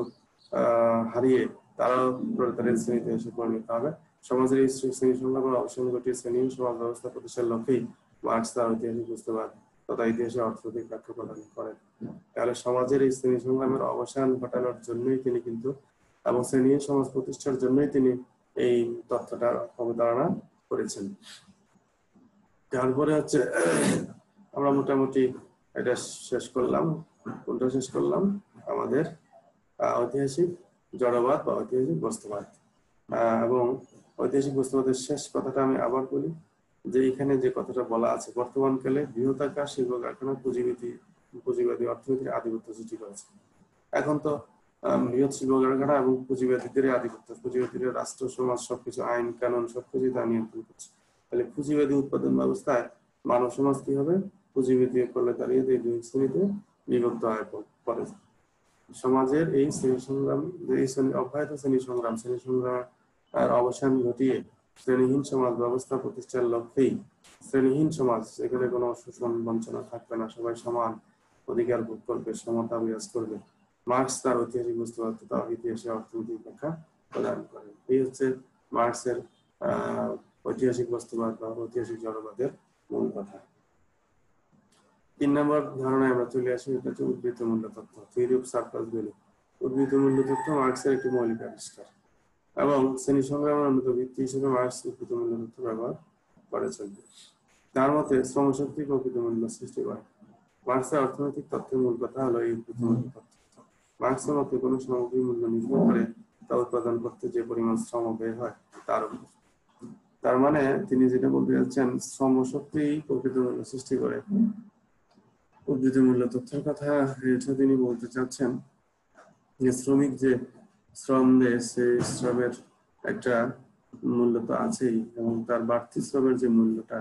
হারিয়ে তারাও প্রলেতারিক শ্রেণীতে এসে পরিণত হবে। সমাজের এই শ্রেণী সংগ্রামের অবসান ঘটিয়ে শ্রেণী সমাজ ব্যবস্থা প্রতিষ্ঠার লক্ষ্যেই মার্কস তার ঐতিহাসিক বুঝতেবাদ তথা ইতিহাসে অর্থনৈতিক ব্যাখ্যা প্রদান করেন। তাহলে সমাজের এই শ্রেণী সংগ্রামের অবসান ঘটানোর জন্যই তিনি কিন্তু এবং শ্রেণী সমাজ প্রতিষ্ঠার জন্যই তিনি এই তথ্যটার অবতারণা করেছেন। তারপরে হচ্ছে আমরা মোটামুটি এটা শেষ করলাম। কোনটা শেষ করলাম? আমাদের ঐতিহাসিক জড়বাদ বা ঐতিহাসিক বস্তুবাদ। এবং ঐতিহাসিক বস্তুবাদের শেষ কথাটা আমি আবার বলি যে এখানে যে কথাটা বলা আছে, বর্তমানকালে বৃহদাকার শিল্প কারখানা পুঁজিবাদী অর্থনীতির আধিপত্য সৃষ্টি করেছে। এখন তো বৃহৎ শিল্প কারখানা এবং পুঁজিবাদীদের আধিপত্য, পুঁজিবাদীদের রাষ্ট্র সমাজ সবকিছু আইন কানুন সবকিছু তা নিয়ন্ত্রণ করছে। তাহলে পুঁজিবাদী উৎপাদন ব্যবস্থায় মানব সমাজ কি হবে? পুঁজিবাদী প্রলেতারিয়ত এই দুই শ্রেণীতে বিভক্ত হয়ে পড়ে। সমাজের এই শ্রেণী সংগ্রাম, এই অব্যাহত শ্রেণী সংগ্রামের অবসান ঘটিয়ে শ্রেণীহীন সমাজ ব্যবস্থা প্রতিষ্ঠার লক্ষ্যেই শ্রেণীহীন সমাজ, যেখানে কোনো শোষণ বঞ্চনা থাকবে না, সবাই সমান অধিকার ভোগ করবে, সমতা বিরাজ করবে, মার্কস তার ঐতিহাসিক বস্তুবাদ তথা ইতিহাসে অর্থনৈতিক ব্যাখ্যা প্রদান করেন। এই হচ্ছে মার্কসের ঐতিহাসিক বস্তুবাদ বা ঐতিহাসিক জড়বাদের মূল কথা। 3 নম্বর ধারণায় আমরা চলে আসি, এটা হচ্ছে উদ্বৃত্ত মূল্য তত্ত্ব, থিওরি অফ সারপ্লাস ভ্যালু। উদ্বৃত্ত মূল্য তত্ত্ব মার্কসের একটি মৌলিক আবিষ্কার এবং শ্রেণী সংগ্রামের উন্নত ভিত্তি হিসেবে মার্কস উদ্বৃত্ত মূল্য তত্ত্ব ব্যবহার করেছেন। তার মতে শ্রমশক্তি প্রকৃত মূল্য সৃষ্টি করে। মার্কসের অর্থনৈতিক তত্ত্বের মূল কথা হলো এই উদ্বৃত্ত মূল্য তত্ত্ব। মার্কসের মতে কোনো সামগ্রীর মূল্য নির্ভর করে তা উৎপাদন করতে যে পরিমাণ শ্রম ব্যয় হয় তার উপর। তার মানে তিনি যেটা বলতে যাচ্ছেন, শ্রমশক্তি প্রকৃত মূল্য সৃষ্টি করে। উদ্বৃত্ত মূল্য তথ্যের কথা এটা তিনি বলতে চাচ্ছেন যে শ্রমিক যে শ্রম দেয় সেই শ্রমের একটা মূল্য তো আছেই এবং তার বাড়তি শ্রমের যে মূল্যটা,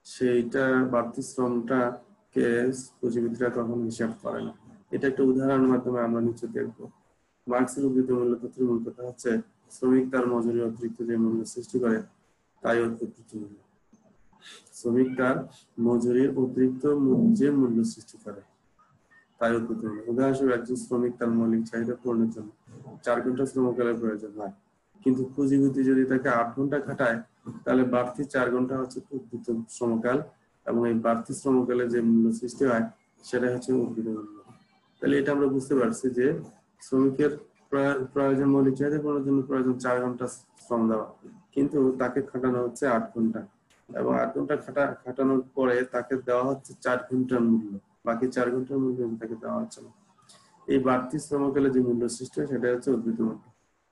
সেইটা বাড়তি শ্রমটাকে পুঁজিবিদরা কখনো হিসাব করে না। এটা একটা উদাহরণের মাধ্যমে আমরা নিচে দেখবো। মার্কসের উদ্বৃত্ত মূল্য তথ্যের মূল কথা হচ্ছে শ্রমিক তার মজুরি অতিরিক্ত যে মূল্য সৃষ্টি করে তাই উদ্বৃত্ত মূল্য। শ্রমিক তার মজুরির অতিরিক্ত যে মূল্য সৃষ্টি করে তাই উদ্বৃত্ত মূল্য। উদাহরণস্বরূপ একজন শ্রমিক তার মৌলিক চাহিদা পূরণের জন্য 4 ঘন্টা শ্রমকালের প্রয়োজন হয়, কিন্তু পুঁজিপতি যদি তাকে 8 ঘন্টা খাটায় তাহলে বাড়তি 4 ঘন্টা হচ্ছে উদ্বৃত্ত শ্রমকাল এবং এই বাড়তি শ্রমকালে যে মূল্য সৃষ্টি হয় সেটা হচ্ছে উদ্বৃত্ত মূল্য। তাহলে এটা আমরা বুঝতে পারছি যে শ্রমিকের প্রয়োজন, মৌলিক চাহিদা পূরণের জন্য প্রয়োজন 4 ঘন্টা শ্রম দেওয়া, কিন্তু তাকে খাটানো হচ্ছে 8 ঘন্টা। এবং 8 ঘন্টা খাটানোর পরে তাকে দেওয়া হচ্ছে 4 ঘন্টার মূল্য, বাকি 4 ঘন্টার মূল্য তাকে দেওয়া হচ্ছে না। এই বাড়তি শ্রমকালে যে মূল্য সৃষ্টি হয় সেটা হচ্ছে উদ্বৃত্ত মূল্য।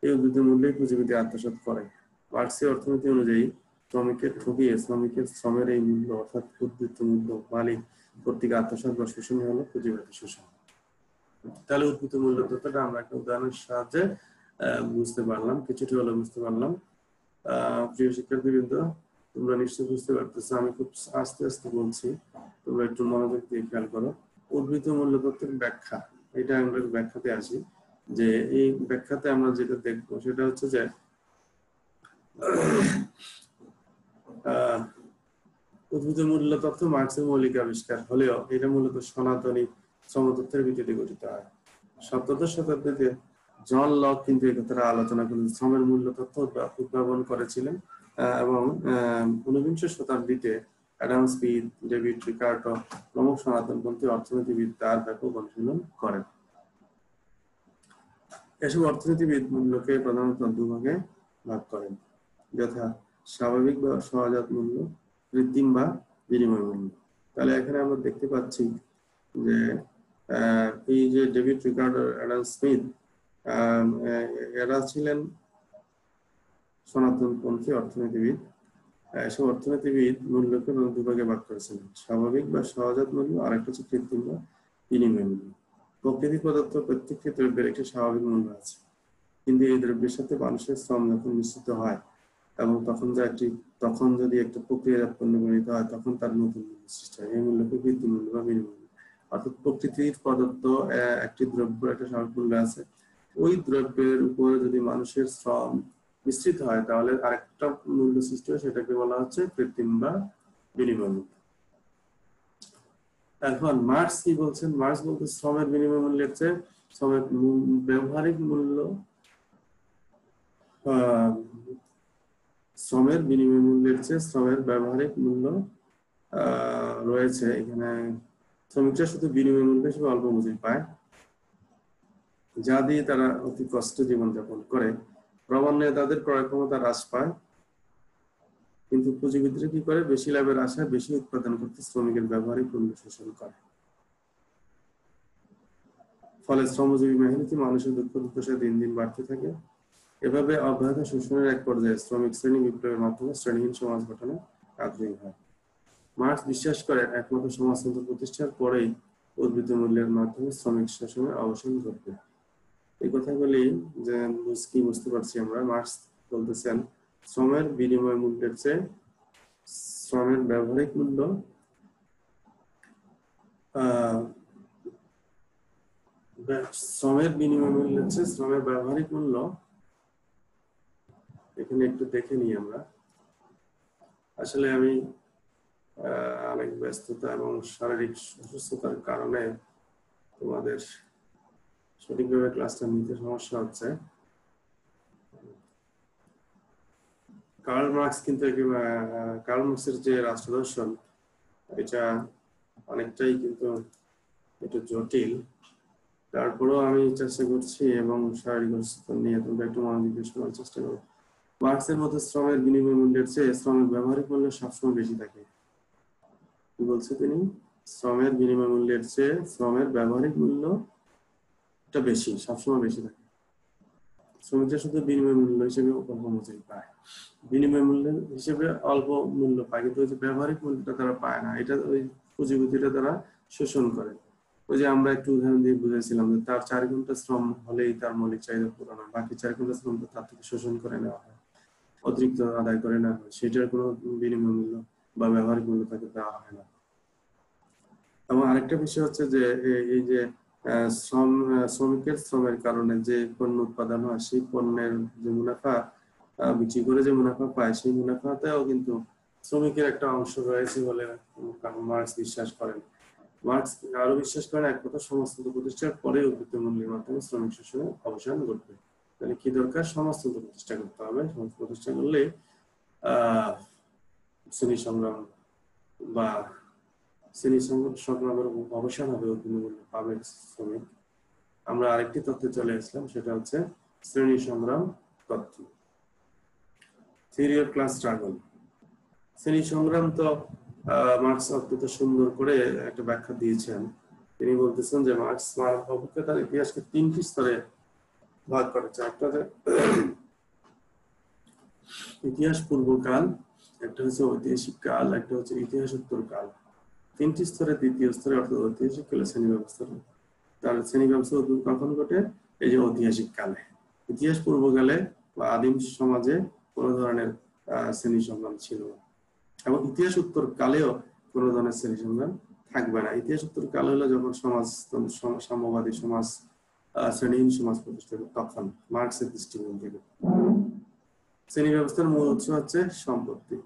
এই উদ্বৃত্ত মূল্যই পুঁজিপতি আত্মসাৎ করে। মার্ক্সীয় অর্থনীতি অনুযায়ী শ্রমিকের ঠকিয়ে শ্রমিকের শ্রমের এই মূল্য অর্থাৎ উদ্বৃত্ত মূল্য মালিক কর্তৃক আত্মসাৎ বা শোষণই হলো পুঁজিবাদী শোষণ। তাহলে উদ্বৃত্ত মূল্য তথ্যটা আমরা একটা উদাহরণের সাহায্যে বুঝতে পারলাম, কিছুটা হলে বুঝতে পারলাম। প্রিয় শিক্ষার্থীবৃন্দ, তোমরা নিশ্চয়ই বুঝতে পারতেছো, আমি খুব আস্তে আস্তে বলছি, তোমরা একটু মনোযোগ দিয়ে খেয়াল করো। উদ্বৃত্ত মূল্য তত্ত্বের ব্যাখ্যা, এটা আমরা ব্যাখ্যাতে আসি। যে এই ব্যাখ্যাতে আমরা যেটা দেখবো সেটা হচ্ছে যে উদ্বৃত্ত মূল্য তত্ত্ব মার্ক্সের মৌলিক আবিষ্কার হলেও এটা মূলত সনাতনী শ্রমতত্ত্বের ভিত্তিতে গঠিত হয়। 17শ শতাব্দীতে জন লক কিন্তু এই কথাটা আলোচনা করেন, শ্রমের মূল্য তত্ত্ব উদ্ভাবন করেছিলেন এবং 19শ শতাব্দীতে অ্যাডাম স্মিথ, ডেভিড রিকার্ডো প্রমুখ সনাতনপন্থী অর্থনীতিবিদ তার ব্যাপক অনুশীলন করেন। এসব অর্থনীতিবিদ মূল্যকে প্রধানত দুভাগে ভাগ করেন, যথা স্বাভাবিক বা সহজাত মূল্য, কৃত্রিম বা বিনিময় মূল্য। তাহলে এখানে আমরা দেখতে পাচ্ছি যে এই যে ডেভিড রিকার্ডো, অ্যাডাম স্মিথ, এরা ছিলেন সনাতনপন্থী অর্থনীতিবিদ। এসব অর্থনীতিবিদ মূল্যকে দুভাগে ভাগ করেছিলেন, স্বাভাবিক বা সহজাত মূল্য, আর একটা হচ্ছে কৃত্রিম বা বিনিময় মূল্য। প্রকৃতি প্রদত্ত প্রত্যেকটি দ্রব্যের একটি স্বাভাবিক মূল্য আছে, কিন্তু এই দ্রব্যের সাথে মানুষের শ্রম যখন মিশ্রিত হয় এবং তখন যদি একটা প্রক্রিয়াজাত পণ্য গঠিত হয়, তখন তার নতুন মূল্য সৃষ্টি হয়। এই মূল্যকে কৃত্রিম মূল্য বা বিনিময় মূল্য। অর্থাৎ প্রকৃতির প্রদত্ত একটি দ্রব্যের একটা স্বাভাবিক মূল্য আছে, ওই দ্রব্যের উপরে যদি মানুষের শ্রম মিশ্রিত হয় তাহলে আরেকটা মূল্য সৃষ্টি হয়, সেটাকে বলা হচ্ছে কৃত্রিম বা বিনিময় মূল্য। এখন মার্ক্স কি বলছেন? মার্ক্স বলতে শ্রমের বিনিময় মূল্যের চেয়ে শ্রমের ব্যবহারিক মূল্য, শ্রমের বিনিময় মূল্যের চেয়ে শ্রমের ব্যবহারিক মূল্য রয়েছে। এখানে শ্রমিকরা শুধু বিনিময় মূল্য হিসেবে অল্প মজুরি পায়, যা দিয়ে তারা অতি কষ্টে জীবনযাপন করে। ক্রমান্বয়ে তাদের ক্রয় ক্ষমতা হ্রাস পায়, কিন্তু পুঁজিবিদরা কি করে? বেশি লাভের আশায় বেশি উৎপাদন করতে শ্রমিকের ব্যবহারিক মূল্য শোষণ করে। ফলে শ্রমজীবী মেহনতি মানুষের দুঃখ দুর্দশা দিন দিন বাড়তে থাকে। এভাবে অব্যাহত শোষণের এক পর্যায়ে শ্রমিক শ্রেণী বিপ্লবের মাধ্যমে শ্রেণীহীন সমাজ গঠনে আগ্রহী হয়। মার্ক্স বিশ্বাস করেন একমাত্র সমাজতন্ত্র প্রতিষ্ঠার পরেই উদ্বৃত্ত মূল্যের মাধ্যমে শ্রমিক শোষণের অবসান ঘটবে। এই কথাগুলি যে কি বুঝতে পারছি আমরা, মার্ক্স বলতেছেন শ্রমের বিনিময় মূল্যের চেয়ে শ্রমের ব্যবহারিক মূল্য শ্রমের বিনিময় মূল্যের চেয়ে শ্রমের ব্যবহারিক মূল্য, এখানে একটু দেখে নিই আমরা। আসলে আমি অনেক ব্যস্ততা এবং শারীরিক অসুস্থতার কারণে তোমাদের সঠিকভাবে ক্লাসটা নিতে সমস্যা হচ্ছে। কার্ল মার্ক্স কিন্তু কার্ল মার্ক্সের যে রাষ্ট্রদর্শন, এটা অনেকটাই কিন্তু একটু জটিল। তারপরেও আমি চেষ্টা করছি এবং শারীরিক অসুস্থতা নিয়ে তোমরা একটু মনোযোগ দিয়ে শোনার চেষ্টা করো। মার্ক্সের মধ্যে শ্রমের বিনিময় মূল্যের চেয়ে শ্রমের ব্যবহারিক মূল্য সবসময় বেশি থাকে। কি বলছে তিনি? শ্রমের বিনিময় মূল্যের চেয়ে শ্রমের ব্যবহারিক মূল্য বেশি, সবসময় বেশি থাকে। শ্রমিকরা শুধু বিনিময় মূল্য হিসেবে অল্প মজুরি পায়, বিনিময় মূল্য হিসেবে অল্প মূল্য পায়, কিন্তু ওই যে ব্যবহারিক মূল্যটা তারা পায় না। এটা ওই পুঁজিপতিটা তারা শোষণ করে। ওই যে আমরা একটু উদাহরণ দিয়ে বুঝেছিলাম যে তার 4 ঘন্টা শ্রম হলেই তার মৌলিক চাহিদা পূরণ হয়, বাকি 4 ঘন্টা শ্রম তার থেকে শোষণ করে নেওয়া হয়, অতিরিক্ত আদায় করে নেওয়া হয়, সেটার কোনো বিনিময় মূল্য বা ব্যবহারিক মূল্য তাকে দেওয়া হয় না। এবং আরেকটা বিষয় হচ্ছে যে এই যে শ্রমিকের শ্রমের কারণে যে পণ্য উৎপাদন হয়, সেই পণ্যের যে মুনাফা বিক্রি করে যে মুনাফা পায়, সেই মুনাফাতেও কিন্তু শ্রমিকের একটা অংশ রয়েছে বলে মার্ক্স বিশ্বাস করেন। মার্ক্স আরো বিশ্বাস করেন একমাত্র সমাজতন্ত্র প্রতিষ্ঠার পরে উদ্বৃত্ত মূল্যের মাধ্যমে শ্রমিক শোষণের অবসান ঘটবে। তাহলে কি দরকার? সমাজতন্ত্র প্রতিষ্ঠা করতে হবে। সমাজ প্রতিষ্ঠা করলে শ্রেণী সংগ্রাম বা শ্রেণী সংগ্রামের অবসান হবে, উদ্বৃত্ত মূল্য পাবে শ্রমিক। আমরা আরেকটি তথ্যে চলে আসলাম, সেটা হচ্ছে শ্রেণী সংগ্রাম তত্ত্ব, থিওরি অফ ক্লাস স্ট্রাগল। শ্রেণী সংগ্রাম তো মার্কস অত্যন্ত সুন্দর করে একটা ব্যাখ্যা দিয়েছেন। তিনি বলতেছেন যে মার্কস মানব অভিজ্ঞতার ইতিহাসকে 3টি স্তরে ভাগ করেছে। একটা ইতিহাস পূর্বকাল, একটা হচ্ছে ঐতিহাসিক কাল, একটা হচ্ছে ইতিহাসোত্তর কাল। 3টি স্তরে দ্বিতীয় স্তরে অর্থাৎ ঐতিহাসিক কালে শ্রেণী ব্যবস্থা, তার শ্রেণী ব্যবস্থা উদ্ভব কখন ঘটে? এই যে ঐতিহাসিক কালে। ইতিহাস পূর্বকালে বা আদিম সমাজে কোনো ধরনের শ্রেণী সংগ্রাম ছিল না, এবং ইতিহাস উত্তর কালেও কোনো ধরনের শ্রেণী সংগ্রাম থাকবে না। ইতিহাস উত্তর কাল হলো যখন সমাজ সাম্যবাদী সমাজ, শ্রেণীহীন সমাজ প্রতিষ্ঠিত, তখন মার্কসের দৃষ্টিকোণ থেকে। শ্রেণী ব্যবস্থার মূল উৎস হচ্ছে সম্পত্তি।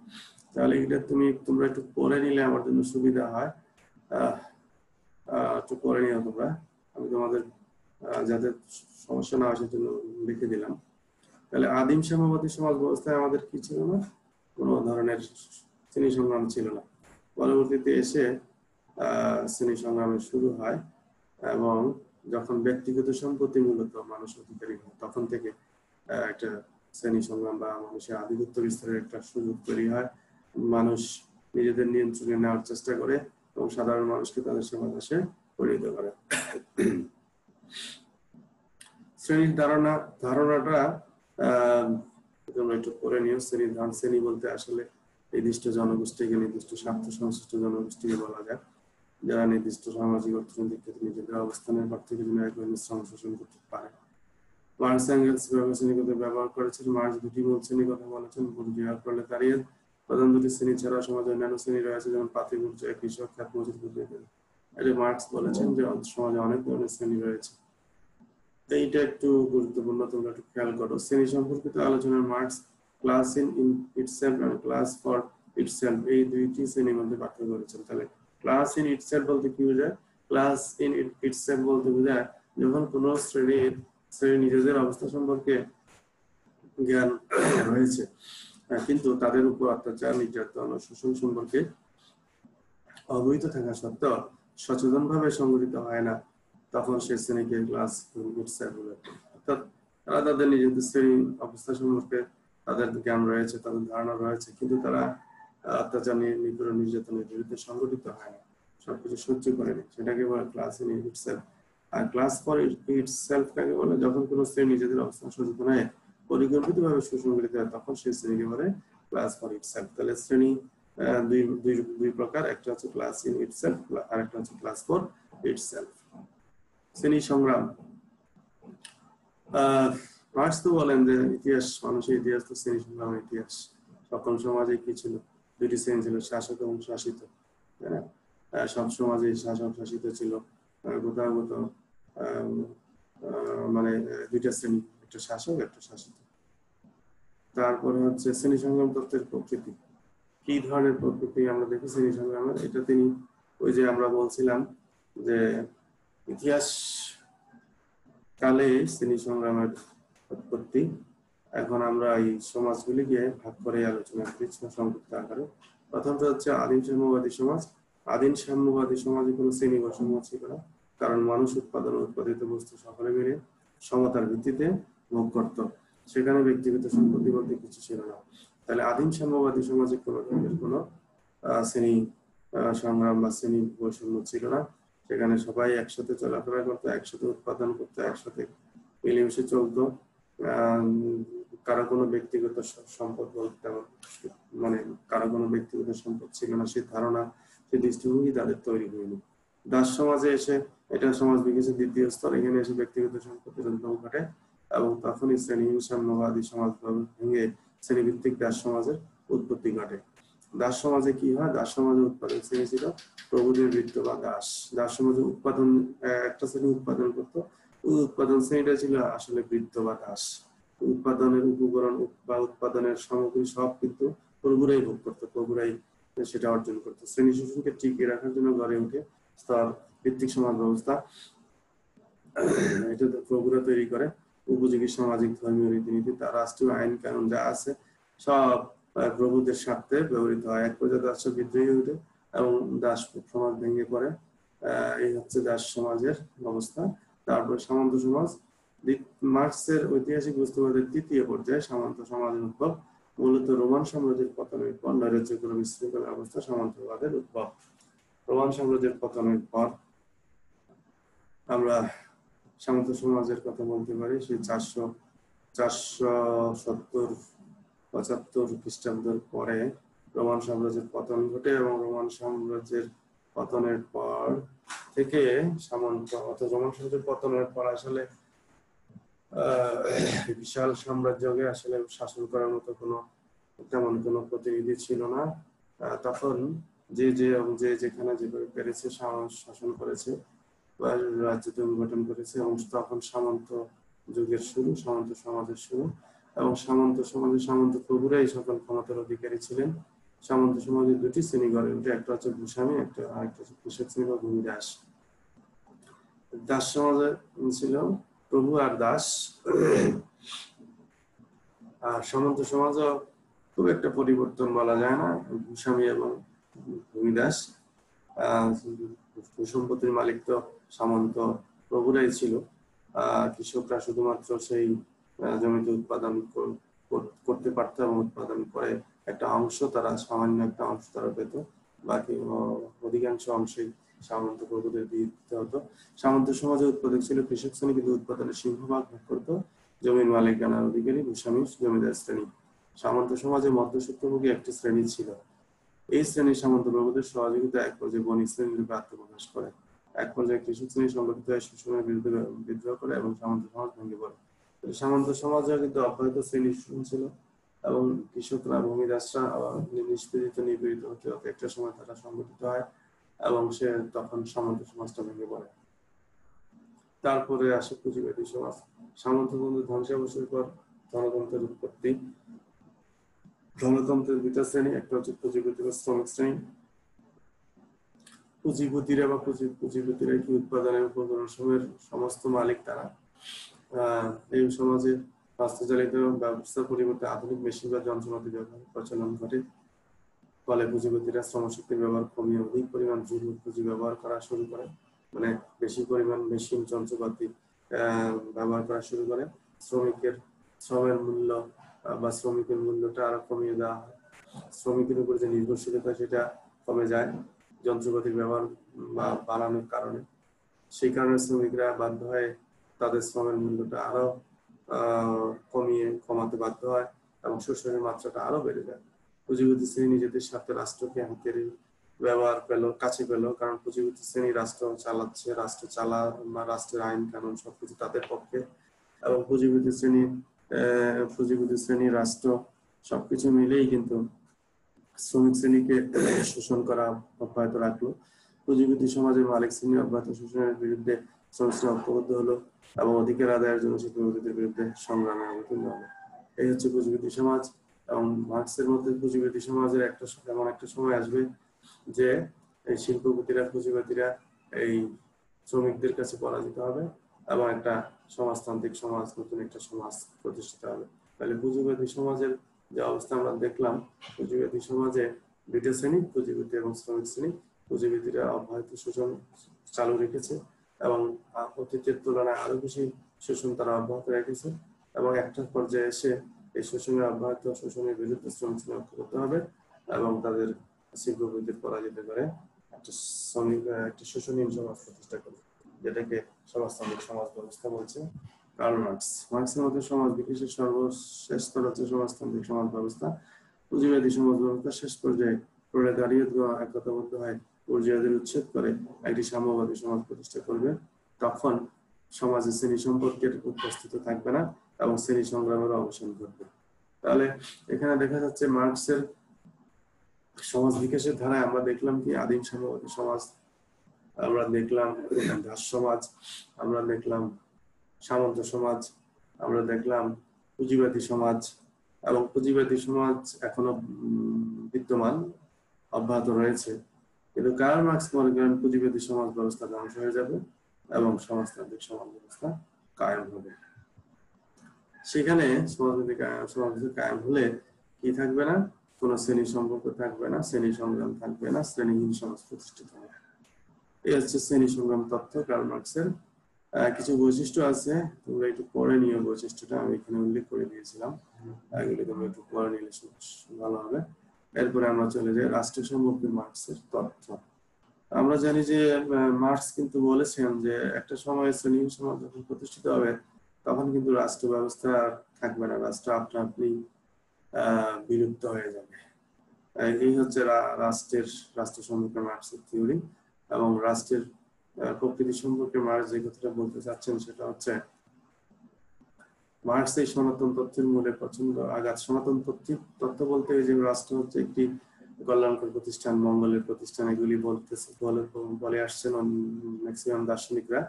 তাহলে এটা তোমরা একটু পড়ে নিলে আমার জন্য সুবিধা হয়। একটু পড়ে নিও তোমরা, আমি তোমাদের যাতে সমস্যা না হয় সেজন্য লিখে দিলাম। তাহলে আদিম সাম্যবাদী সমাজ ব্যবস্থায় আমাদের কি ছিল না? কোনো ধরনের শ্রেণী সংগ্রাম ছিল না। পরবর্তীতে এসে শ্রেণী সংগ্রামের শুরু হয়, এবং যখন ব্যক্তিগত সম্পত্তি মূলত মানুষ অধিকারী হয়, তখন থেকে একটা শ্রেণী সংগ্রাম বা মানুষের আধিপত্য বিস্তারের একটা সুযোগ তৈরি হয়। মানুষ নিজেদের নিয়ন্ত্রণে নেওয়ার চেষ্টা করে এবং সাধারণ মানুষকে তাদের সেবা দাসে পরিণত করে। শ্রেণীর ধারণাটা তোমরা একটু পড়ে নিও। শ্রেণী বলতে আসলে নির্দিষ্ট জনগোষ্ঠীকে, নির্দিষ্ট স্বার্থ সংশ্লিষ্ট জনগোষ্ঠীকে বলা যায়, যারা নির্দিষ্ট সামাজিক অর্থনৈতিক ক্ষেত্রে নিজেদের অবস্থানের পর থেকে এক শ্রম শোষণ করতে পারে। মার্কস এঙ্গেলস শ্রেণীর কথা ব্যবহার করেছেন। মার্কস দুটি মূল শ্রেণীর কথা বলেছেন, বুর্জোয়া প্রলেতারিয়েত। প্রধান দুটি শ্রেণী ছাড়া সমাজে অন্যান্য শ্রেণী রয়েছে, যেমন পাতি বুর্জোয়া, কৃষক, খ্যাত মজুর বুর্জোয়া। এটা মার্কস বলেছেন যে সমাজে অনেক ধরনের শ্রেণী রয়েছে। এইটা একটু গুরুত্বপূর্ণ, তোমরা একটু খেয়াল করো। শ্রেণী সম্পর্কিত আলোচনায় মার্কস ক্লাস ইন ইটসেলফ এবং ক্লাস ফর ইটসেলফ এই দুইটি শ্রেণীর মধ্যে পার্থক্য করেছেন। তাহলে ক্লাস ইন ইটসেলফ বলতে কি বোঝায়? ক্লাস ইন ইটসেলফ বলতে বোঝায় যখন কোনো শ্রেণী নিজেদের অবস্থা সম্পর্কে জ্ঞান রয়েছে, কিন্তু তাদের উপর অত্যাচার, নির্যাতন ও শোষণ সম্পর্কে অবহিত থাকা সত্ত্বেও সচেতনভাবে সংগঠিত হয় না, তখন সে শ্রেণীকে ক্লাস ইটসেলফ বলে। অর্থাৎ তারা তাদের নিজেদের শ্রেণী অবস্থা সম্পর্কে তাদের জ্ঞান রয়েছে, তাদের ধারণা রয়েছে, কিন্তু তারা অত্যাচার, নিপীড়ন, নির্যাতনের বিরুদ্ধে সংগঠিত হয় না, সবকিছু সহ্য করে নেয়, সেটাকে বলে ক্লাস ইন ইটসেলফ। আর ক্লাস ফর ইটসেলফ কাকে বলে? যখন কোনো শ্রেণী নিজেদের অবস্থান সচেতন হয়ে পরিকল্পিতভাবে সুসংগঠিত হয়, তখন সেই শ্রেণীকে বলে ক্লাস ফর ইটসেলফ। তাহলে শ্রেণী দুই প্রকার, একটা হচ্ছে ক্লাস ইন ইটসেলফ আর একটা হচ্ছে ক্লাস ফর ইটসেলফ। শ্রেণী সংগ্রাম, মার্কস তো বলেন যে ইতিহাস, মানুষের ইতিহাস তো শ্রেণী সংগ্রামের ইতিহাস। সকল সমাজে কি ছিল? দুটি শ্রেণী ছিল, শাসক এবং শাসিত। সব সমাজে শাসক শাসিত ছিল। কোথাও কোথাও মানে দুইটা শ্রেণী, একটা শাসক একটা শাসিত। তারপরে হচ্ছে শ্রেণী সংগ্রাম তত্ত্বের প্রকৃতি। কি ধরনের প্রকৃতি আমরা দেখি শ্রেণী সংগ্রামের? এটা তিনি ওই যে আমরা বলছিলাম যে ইতিহাস কালে শ্রেণী সংগ্রামের উৎপত্তি। এখন আমরা এই সমাজগুলিকে ভাগ করে আলোচনা করি সংক্ষিপ্ত আকারে। প্রথমটা হচ্ছে আদিম সাম্যবাদী সমাজ। আদিম সাম্যবাদী সমাজে কোনো শ্রেণী বৈষম্য ছিল না, কারণ মানুষ উৎপাদন ও উৎপাদিত বস্তু সকলে মিলে সমতার ভিত্তিতে ভোগ করত। সেখানে ব্যক্তিগত সম্পত্তি বলতে কিছু ছিল না। তাহলে আদিম সাম্যবাদী সমাজে কোনো ধরনের কোনো শ্রেণী সংগ্রাম বা শ্রেণী বৈষম্য ছিল না। সেখানে সবাই একসাথে চলাফেরা করতো, একসাথে উৎপাদন করতো, একসাথে মিলেমিশে চলতো। কারো কোনো ব্যক্তিগত সম্পদ বলতে মানে কারো কোনো ব্যক্তিগত সম্পদ ছিল না, সেই ধারণা, সেই দৃষ্টিভঙ্গি তাদের তৈরি হয়নি। দাস সমাজে এসে এটা সমাজ বিকাশের দ্বিতীয় স্তর। এখানে এসে ব্যক্তিগত সম্পত্তির উদ্ভব ঘটে এবং তখনই শ্রেণীহীন সাম্যবাদী সমাজ ভেঙে শ্রেণীভিত্তিক দাস সমাজের উৎপত্তি ঘটে। দাস সমাজে কি হয়? দাস সমাজে উৎপাদন শ্রেণী ছিল প্রভুদের বৃত্ত বা দাস। দাস সমাজে উৎপাদন একটা শ্রেণী উৎপাদন করতো, উৎপাদন শ্রেণীটা ছিল আসলে বৃত্ত বা দাস। উৎপাদনের উপকরণ বা উৎপাদনের সামগ্রী সব কিন্তু প্রভুরাই ভোগ করতো, প্রভুরাই সেটা অর্জন করতো। শ্রেণী শোষণকে টিকিয়ে রাখার জন্য গড়ে ওঠে স্তর ভিত্তিক সমাজ ব্যবস্থা। এটা প্রভুরা তৈরি করে। উপযোগী সামাজিক ধর্মীয় রীতিনীতি, তার রাষ্ট্রীয় আইন কানুন যা আছে সব প্রভুদের স্বার্থে ব্যবহৃত হয়। এক পর্যায়ে দাস বিদ্রোহী উঠে এবং দাস সমাজ ভেঙে পড়ে। এই হচ্ছে দাস সমাজের অবস্থা। তারপর সামন্ত সমাজ। মার্কসের ঐতিহাসিক বস্তুবাদের তৃতীয় পর্যায়ে সামন্ত সমাজের উদ্ভব। মূলত রোমান সাম্রাজ্যের পতনের পর নৈরাজ্যগুলো বিশৃঙ্খল অবস্থা সামন্তবাদের উদ্ভব। রোমান সাম্রাজ্যের পতনের পর আমরা সামন্ত সমাজের কথা বলতে পারি। সেই 470-75 খ্রিস্টাব্দের পরে রোমান সাম্রাজ্যের পতন ঘটে এবং রোমান সাম্রাজ্যের পতনের পর থেকে সামন্ত অর্থাৎ রোমান সাম্রাজ্যের পতনের পর আসলে বিশাল সাম্রাজ্যকে আসলে শাসন করার মতো তেমন কোনো প্রতিনিধি ছিল না। তখন যে যেখানে যেভাবে পেরেছে শাসন করেছে বা রাজ্য গঠন করেছে এবং তখন সামন্ত যুগের শুরু, সামন্ত সমাজের শুরু। এবং সামন্ত সমাজে সামন্ত প্রভুরাই সকল ক্ষমতার অধিকারী ছিলেন। সামন্ত সমাজে দুটি শ্রেণী গড়ে ওঠে, একটা হচ্ছে ভূস্বামী, আরেকটা হচ্ছে কৃষক শ্রেণী বা ভূমিদাস। দাস সমাজে ছিল প্রভু আর দাস। আর সামন্ত সমাজও খুব একটা পরিবর্তন বলা যায় না, ভূস্বামী এবং ভূমিদাস। ভূসম্পত্তির মালিক তো সামন্ত প্রভুরাই ছিল। কৃষকরা শুধুমাত্র সেই জমিতে উৎপাদন করতে পারত এবং উৎপাদন করে একটা অংশ তারা, সামান্য একটা অংশ তারা পেত, বাকি অধিকাংশ অংশই সামন্ত প্রভুদের দিয়ে দিতে হতো। সামন্ত সমাজে উৎপাদক ছিল কৃষক শ্রেণী, কিন্তু উৎপাদনের সিংহভাগ ভোগ করতো জমির মালিকানার অধিকারী ভূস্বামী জমিদার শ্রেণী। সামন্ত সমাজে মধ্যস্বত্বভোগী একটি শ্রেণী ছিল। এই শ্রেণীর সামন্ত প্রভুদের সহযোগিতা এক পর্যায়ে বণিক শ্রেণীর রূপে আত্মপ্রকাশ করে। এক পর্যায়ে কৃষক শ্রেণী সংগঠিত হয়ে শোষণের বিরুদ্ধে বিদ্রোহ করে এবং সামন্ত সমাজ ভেঙে পড়ে। সামন্ত সমাজে কিন্তু অব্যাহত শ্রেণী শোষণ ছিল এবং কৃষকরা, ভূমিদাসরা নিষ্পীড়িত নিপীড়িত হতে হতে একটা সময় তারা সংগঠিত হয় এবং তখন সামন্ত সমাজটা ভেঙে পড়ে। তারপরে আসে পুঁজিবাদী সমাজ। সামন্ততন্ত্রের ধ্বংসাবশের পর ধনতন্ত্রের উৎপত্তি। ধনতন্ত্রের দুটা শ্রেণী, একটা হচ্ছে পুঁজিপতি বা শ্রমিক শ্রেণী। পুঁজিপতিরা কি উৎপাদনের উপকরণসমূহের সমস্ত মালিক তারা। এই সমাজে হস্তচালিত ব্যবস্থার পরিবর্তে আধুনিক মেশিন বা যন্ত্রপাতি ব্যবহার প্রচলন ঘটে। ফলে পুঁজিপতিরা শ্রমশক্তির ব্যবহার কমিয়ে অধিক পরিমাণ জরুরি পুঁজি ব্যবহার করা শুরু করে, মানে বেশি পরিমাণ মেশিন যন্ত্রপাতি ব্যবহার করা শুরু করে। শ্রমের মূল্য বা শ্রমিকের মূল্যটা আরো কমিয়ে দেওয়া হয়। শ্রমিকের উপর যে নির্ভরশীলতা সেটা কমে যায় যন্ত্রপাতির ব্যবহার বা বাড়ানোর কারণে। সেই কারণে শ্রমিকরা বাধ্য হয় তাদের শ্রমের মূল্যটা আরো কমাতে বাধ্য হয় এবং শোষণের মাত্রাটা আরো বেড়ে যায়। পুঁজিপতি শ্রেণী নিজেদের সাথে রাষ্ট্রকে হাতের ব্যবহার কাছে পেল, কারণ পুঁজিপতি শ্রেণী রাষ্ট্র চালাচ্ছে, রাষ্ট্রের আইন কানুন সবকিছু তাদের পক্ষে। এবং পুঁজিপতি শ্রেণী রাষ্ট্র সবকিছু মিলেই কিন্তু শ্রমিক শ্রেণীকে শোষণ করা অব্যাহত রাখলো। পুঁজিপতি সমাজের মালিক শ্রেণী অব্যাহত শোষণের বিরুদ্ধে শ্রমিকরা ঐক্যবদ্ধ হলো এবং অধিকার আদায়ের জন্য শিল্পপতিদের বিরুদ্ধে সংগ্রামে অবতীর্ণ হলো। এই হচ্ছে পুঁজিপতি সমাজ। এবং মার্ক্সের মধ্যে পুঁজিপতি সমাজের এমন একটা সময় আসবে যে এই শিল্পপতিরা, পুঁজিপতিরা এই শ্রমিকদের কাছে পরাজিত হবে এবং একটা সমাজতান্ত্রিক সমাজ, নতুন একটা সমাজ প্রতিষ্ঠিত হবে। তাহলে পুঁজিপতি সমাজের যে অবস্থা আমরা দেখলাম, পুঁজিপতি সমাজে দুইটা শ্রেণী, পুঁজিপতি এবং শ্রমিক শ্রেণী। পুঁজিপতিরা অব্যাহত শোষণ চালু রেখেছে এবং অতীতের তুলনায় আরো বেশি শোষণ তারা অব্যাহত রেখেছে এবং একটা পর্যায়ে এসে এই শোষণের বিরুদ্ধে শ্রমিক শ্রেণী ঐক্য করতে হবে এবং তাদের শিল্পপতিদের পরাজিত করে একটা শোষণহীন সমাজ প্রতিষ্ঠা করবে, যেটাকে সমাজতান্ত্রিক সমাজ ব্যবস্থা বলছে কার্ল মার্কস। মার্ক্সের মধ্যে সমাজ বিকাশের সর্বশেষ স্তর হচ্ছে সমাজতান্ত্রিক সমাজ ব্যবস্থা। পুঁজিবাদী সমাজ ব্যবস্থা শেষ পর্যায়ে প্রোলেতারিয়েতরা একতাবদ্ধ হয় বুর্জোয়াদের উচ্ছেদ করে একটি সাম্যবাদী সমাজ প্রতিষ্ঠা করবে। তখন সমাজে শ্রেণী সম্পর্কের উপস্থিত থাকবে না এবং শ্রেণী সংগ্রামের অবসান ঘটবে। তাহলে এখানে দেখা যাচ্ছে মার্ক্সের সমাজ বিকাশের ধারায় আমরা দেখলাম কি আদিম সাম্যবাদী সমাজ, আমরা দেখলাম দাস সমাজ, আমরা দেখলাম সামন্ত সমাজ, আমরা দেখলাম পুঁজিবাদী সমাজ। এবং পুঁজিবাদী সমাজ এখনো বিদ্যমান, অব্যাহত রয়েছে, কিন্তু কার্ল মার্ক্স মনে করেন পুঁজিবাদী সমাজ ব্যবস্থা ধ্বংস হয়ে যাবে এবং সমাজতান্ত্রিক সমাজ ব্যবস্থা কায়েম হবে। সেখানে সমাজতান্ত্রিক কায়েম হলে কি থাকবে না, কোন শ্রেণী সম্পর্ক থাকবে না, শ্রেণী সংগ্রাম থাকবে না, শ্রেণীহীন সমাজ প্রতিষ্ঠিত হবে। এই হচ্ছে শ্রেণী সংগ্রাম তত্ত্ব কার্ল মার্ক্সের। কিছু বৈশিষ্ট্য আছে, তোমরা একটু পড়ে নিও বৈশিষ্ট্যটা, আমি এখানে উল্লেখ করে দিয়েছিলাম, এগুলি তোমরা একটু পড়ে নিলে ভালো হবে। এরপরে আমরা চলে যাই রাষ্ট্র সম্পর্কে মার্কসের তথ্য। আমরা জানি যে মার্কস কিন্তু বলেছেন যে একটা সময় শ্রেণীহীন সমাজ যখন প্রতিষ্ঠিত হবে তখন কিন্তু রাষ্ট্র ব্যবস্থা থাকবে না, রাষ্ট্র আপনা আপনি বিলুপ্ত হয়ে যাবে। এই হচ্ছে রাষ্ট্র সম্পর্কে মার্কসের থিওরি। এবং রাষ্ট্রের প্রকৃতি সম্পর্কে মার্কস যে কথাটা বলতে চাচ্ছেন সেটা হচ্ছে মার্কস এই সনাতন তত্ত্বের মূলে প্রচন্ড আঘাত। সনাতন তত্ত্ব বলতে যে রাষ্ট্র হচ্ছে একটি কল্যাণকর প্রতিষ্ঠান, মঙ্গলের প্রতিষ্ঠান, এগুলি বলে আসছেন ম্যাক্সিমাম দার্শনিকরা।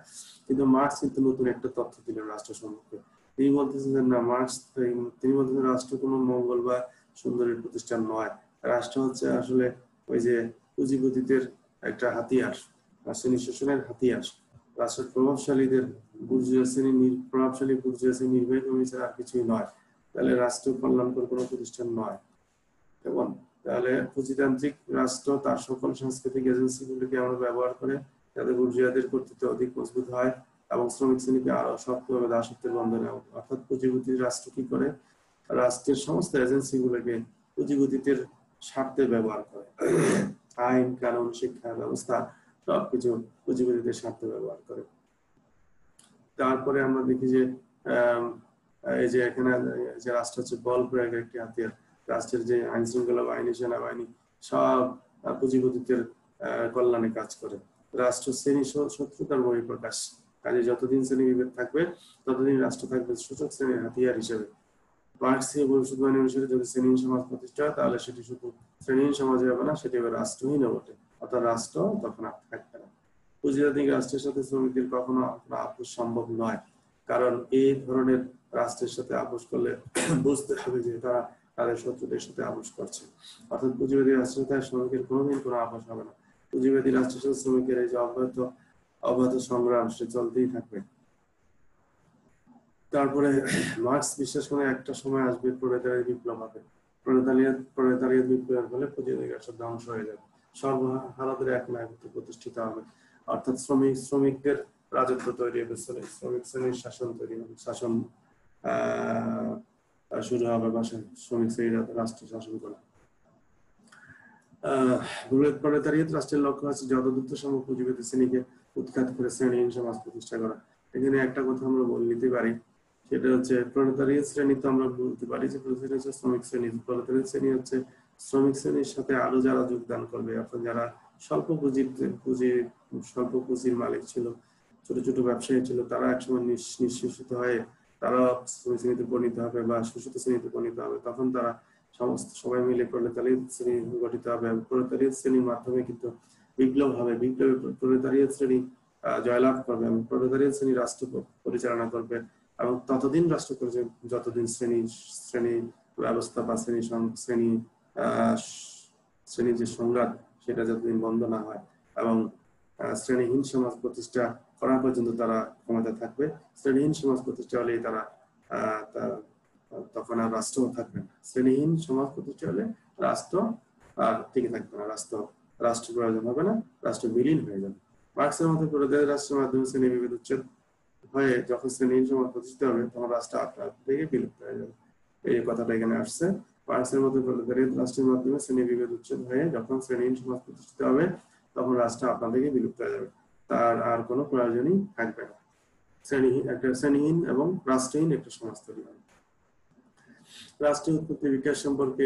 কিন্তু মার্কস কিন্তু নতুন একটা তথ্য দিলেন রাষ্ট্র সম্পর্কে। তিনি বলতেছেন যে না, তিনি বলতেছেন রাষ্ট্র কোনো মঙ্গল বা সুন্দরের প্রতিষ্ঠান নয়। রাষ্ট্র হচ্ছে আসলে ওই যে পুঁজিপতিদের একটা হাতিয়ার, রাষ্ট্র শোষণের হাতিয়ার। রাষ্ট্রের প্রভাবশালী বুর্জোয়া শ্রেণী নির্বাহী কমিটি ছাড়া আর কিছুই নয়। তাহলে রাষ্ট্র কল্যাণকর কোনো প্রতিষ্ঠান নয়। এবং তাহলে পুঁজিতান্ত্রিক রাষ্ট্র তার সকল সাংস্কৃতিক এজেন্সিগুলিকে আমরা ব্যবহার করে যাতে বুর্জোয়াদের কর্তৃত্ব অধিক মজবুত হয় এবং শ্রমিক শ্রেণীকে আরো শক্তভাবে দাসত্বের বন্ধনে, অর্থাৎ পুঁজিপতি রাষ্ট্র কি করে, রাষ্ট্রের সমস্ত এজেন্সিগুলোকে পুঁজিপতিদের স্বার্থে ব্যবহার করে। আইন কানুন শিক্ষা ব্যবস্থা সবকিছু পুঁজিপতিদের স্বার্থে ব্যবহার করে। তারপরে আমরা দেখি যে এই যে এখানে যে রাষ্ট্র হচ্ছে বল প্রয়োগের একটি হাতিয়ার। রাষ্ট্রের যে আইন শৃঙ্খলা বাহিনী, সেনাবাহিনী সব পুঁজিপতিদের কল্যাণে কাজ করে। রাষ্ট্র শ্রেণী শত্রুতার বহিঃপ্রকাশ। কাজে যতদিন শ্রেণী বিভেদ থাকবে ততদিন রাষ্ট্র থাকবে শোষক শ্রেণীর হাতিয়ার হিসেবে। মার্ক্সীয় ভবিষ্যৎবাণী অনুসারে যদি শ্রেণীহীন সমাজ প্রতিষ্ঠা হয় তাহলে সেটি শুধু শ্রেণীহীন সমাজে হবে না, সেটি হবে রাষ্ট্রহীন বটে, অর্থাৎ রাষ্ট্র তখন আর থাকবে না। পুঁজিতান্ত্রিক রাষ্ট্রের সাথে শ্রমিকদের কখনো আপোষ সম্ভব নয়, কারণ এই ধরনের রাষ্ট্রের সাথে আপোষ করলে বুঝতে হবে যে তারা তাদের শত্রুদের সাথে আপোষ করছে। অর্থাৎ পুঁজিবাদী রাষ্ট্রের সাথে শ্রমিকের কোনোদিন কোনো আপোষ হবে না। পুঁজিবাদী রাষ্ট্রের সাথে শ্রমিকের এই যে অব্যাহত সংগ্রাম সে চলতেই থাকবে। তারপরে মার্কস বিশ্বাস করে একটা সময় আসবে প্রলেতারিয়েত বিপ্লব হবে। প্রলেতারিয়েত বিপ্লবের ফলে পুঁজিবাদী রাষ্ট্র ধ্বংস হয়ে যাবে, সর্বহারাদের এক নায়কত্ব প্রতিষ্ঠিত হবে, অর্থাৎ শ্রমিকদের রাজত্ব তৈরি হবে, শ্রমিক শ্রেণীর শাসন তৈরি হবে, শাসন শুরু হবে বা শ্রমিক শ্রেণীর রাষ্ট্র শাসন করা। প্রলেতারিয়েত রাষ্ট্রের লক্ষ্য আছে যত দ্রুত সম্ভব পুঁজিবাদী শ্রেণীকে উৎখাত করে শ্রেণীহীন সমাজ প্রতিষ্ঠা করা। এখানে একটা কথা আমরা বলে নিতে পারি, সেটা হচ্ছে প্রলেতারিয়েত শ্রেণী তো আমরা বলতে পারি যে হচ্ছে শ্রমিক শ্রেণী। প্রলেতারিয়েত শ্রেণী হচ্ছে শ্রমিক শ্রেণীর সাথে আরো যারা যোগদান করবে, অর্থাৎ যারা স্বল্প পুঁজির মালিক ছিল, ছোট ছোট ব্যবসায়ী ছিল, তারা একসময় নিঃশেষিত হয়ে তারা শ্রমিক শ্রেণীতে পরিণত হবে বা শোষিত শ্রেণীতে পরিণত হবে। তখন তারা সবাই মিলে প্রলেতারিয়েত শ্রেণী গঠিত হবে। প্রলেতারিয়েত শ্রেণীর মাধ্যমে কিন্তু বিপ্লব হবে, বিপ্লবে প্রলেতারিয়েত শ্রেণী জয়লাভ করবে এবং প্রলেতারিয়েত শ্রেণী রাষ্ট্র পরিচালনা করবে। এবং ততদিন রাষ্ট্র করছে যতদিন শ্রেণী ব্যবস্থা বা শ্রেণী যে সংঘাত সেটা যতদিন বন্ধ না হয় এবং শ্রেণীহীন সমাজ প্রতিষ্ঠা করা পর্যন্ত তারা ক্ষমতা থাকবে। শ্রেণীহীন সমাজ প্রতিষ্ঠা হলেই তারা তখন আর রাষ্ট্র থাকবে না। শ্রেণীহীন সমাজ প্রতিষ্ঠা হলে রাষ্ট্র আর টিকে থাকবে না, রাষ্ট্র প্রয়োজন হবে না, রাষ্ট্র বিলীন হয়ে যাবে। মার্ক্সের মতে প্রলেতারিয়েত রাষ্ট্রের মাধ্যমে শ্রেণী বিভেদ উচ্ছেদ হয়ে যখন শ্রেণীহীন সমাজ প্রতিষ্ঠিত হবে তখন রাষ্ট্র আপনার থেকে বিলুপ্ত হয়ে যাবে। এই কথাটা এখানে আসছে। মার্ক্সের মতে প্রলেতারিয়েত রাষ্ট্রের মাধ্যমে শ্রেণী বিভেদ উচ্ছেদ হয়ে যখন শ্রেণীহীন সমাজ প্রতিষ্ঠিত হবে তখন রাষ্ট্র আপনার থেকে বিলুপ্ত হয়ে যাবে, তার আর কোনো প্রয়োজনই থাকবে না। শ্রেণীহীন এবং রাষ্ট্রহীন একটা সমাজ তৈরি হবে। রাষ্ট্রীয় উৎপত্তি বিকাশ সম্পর্কে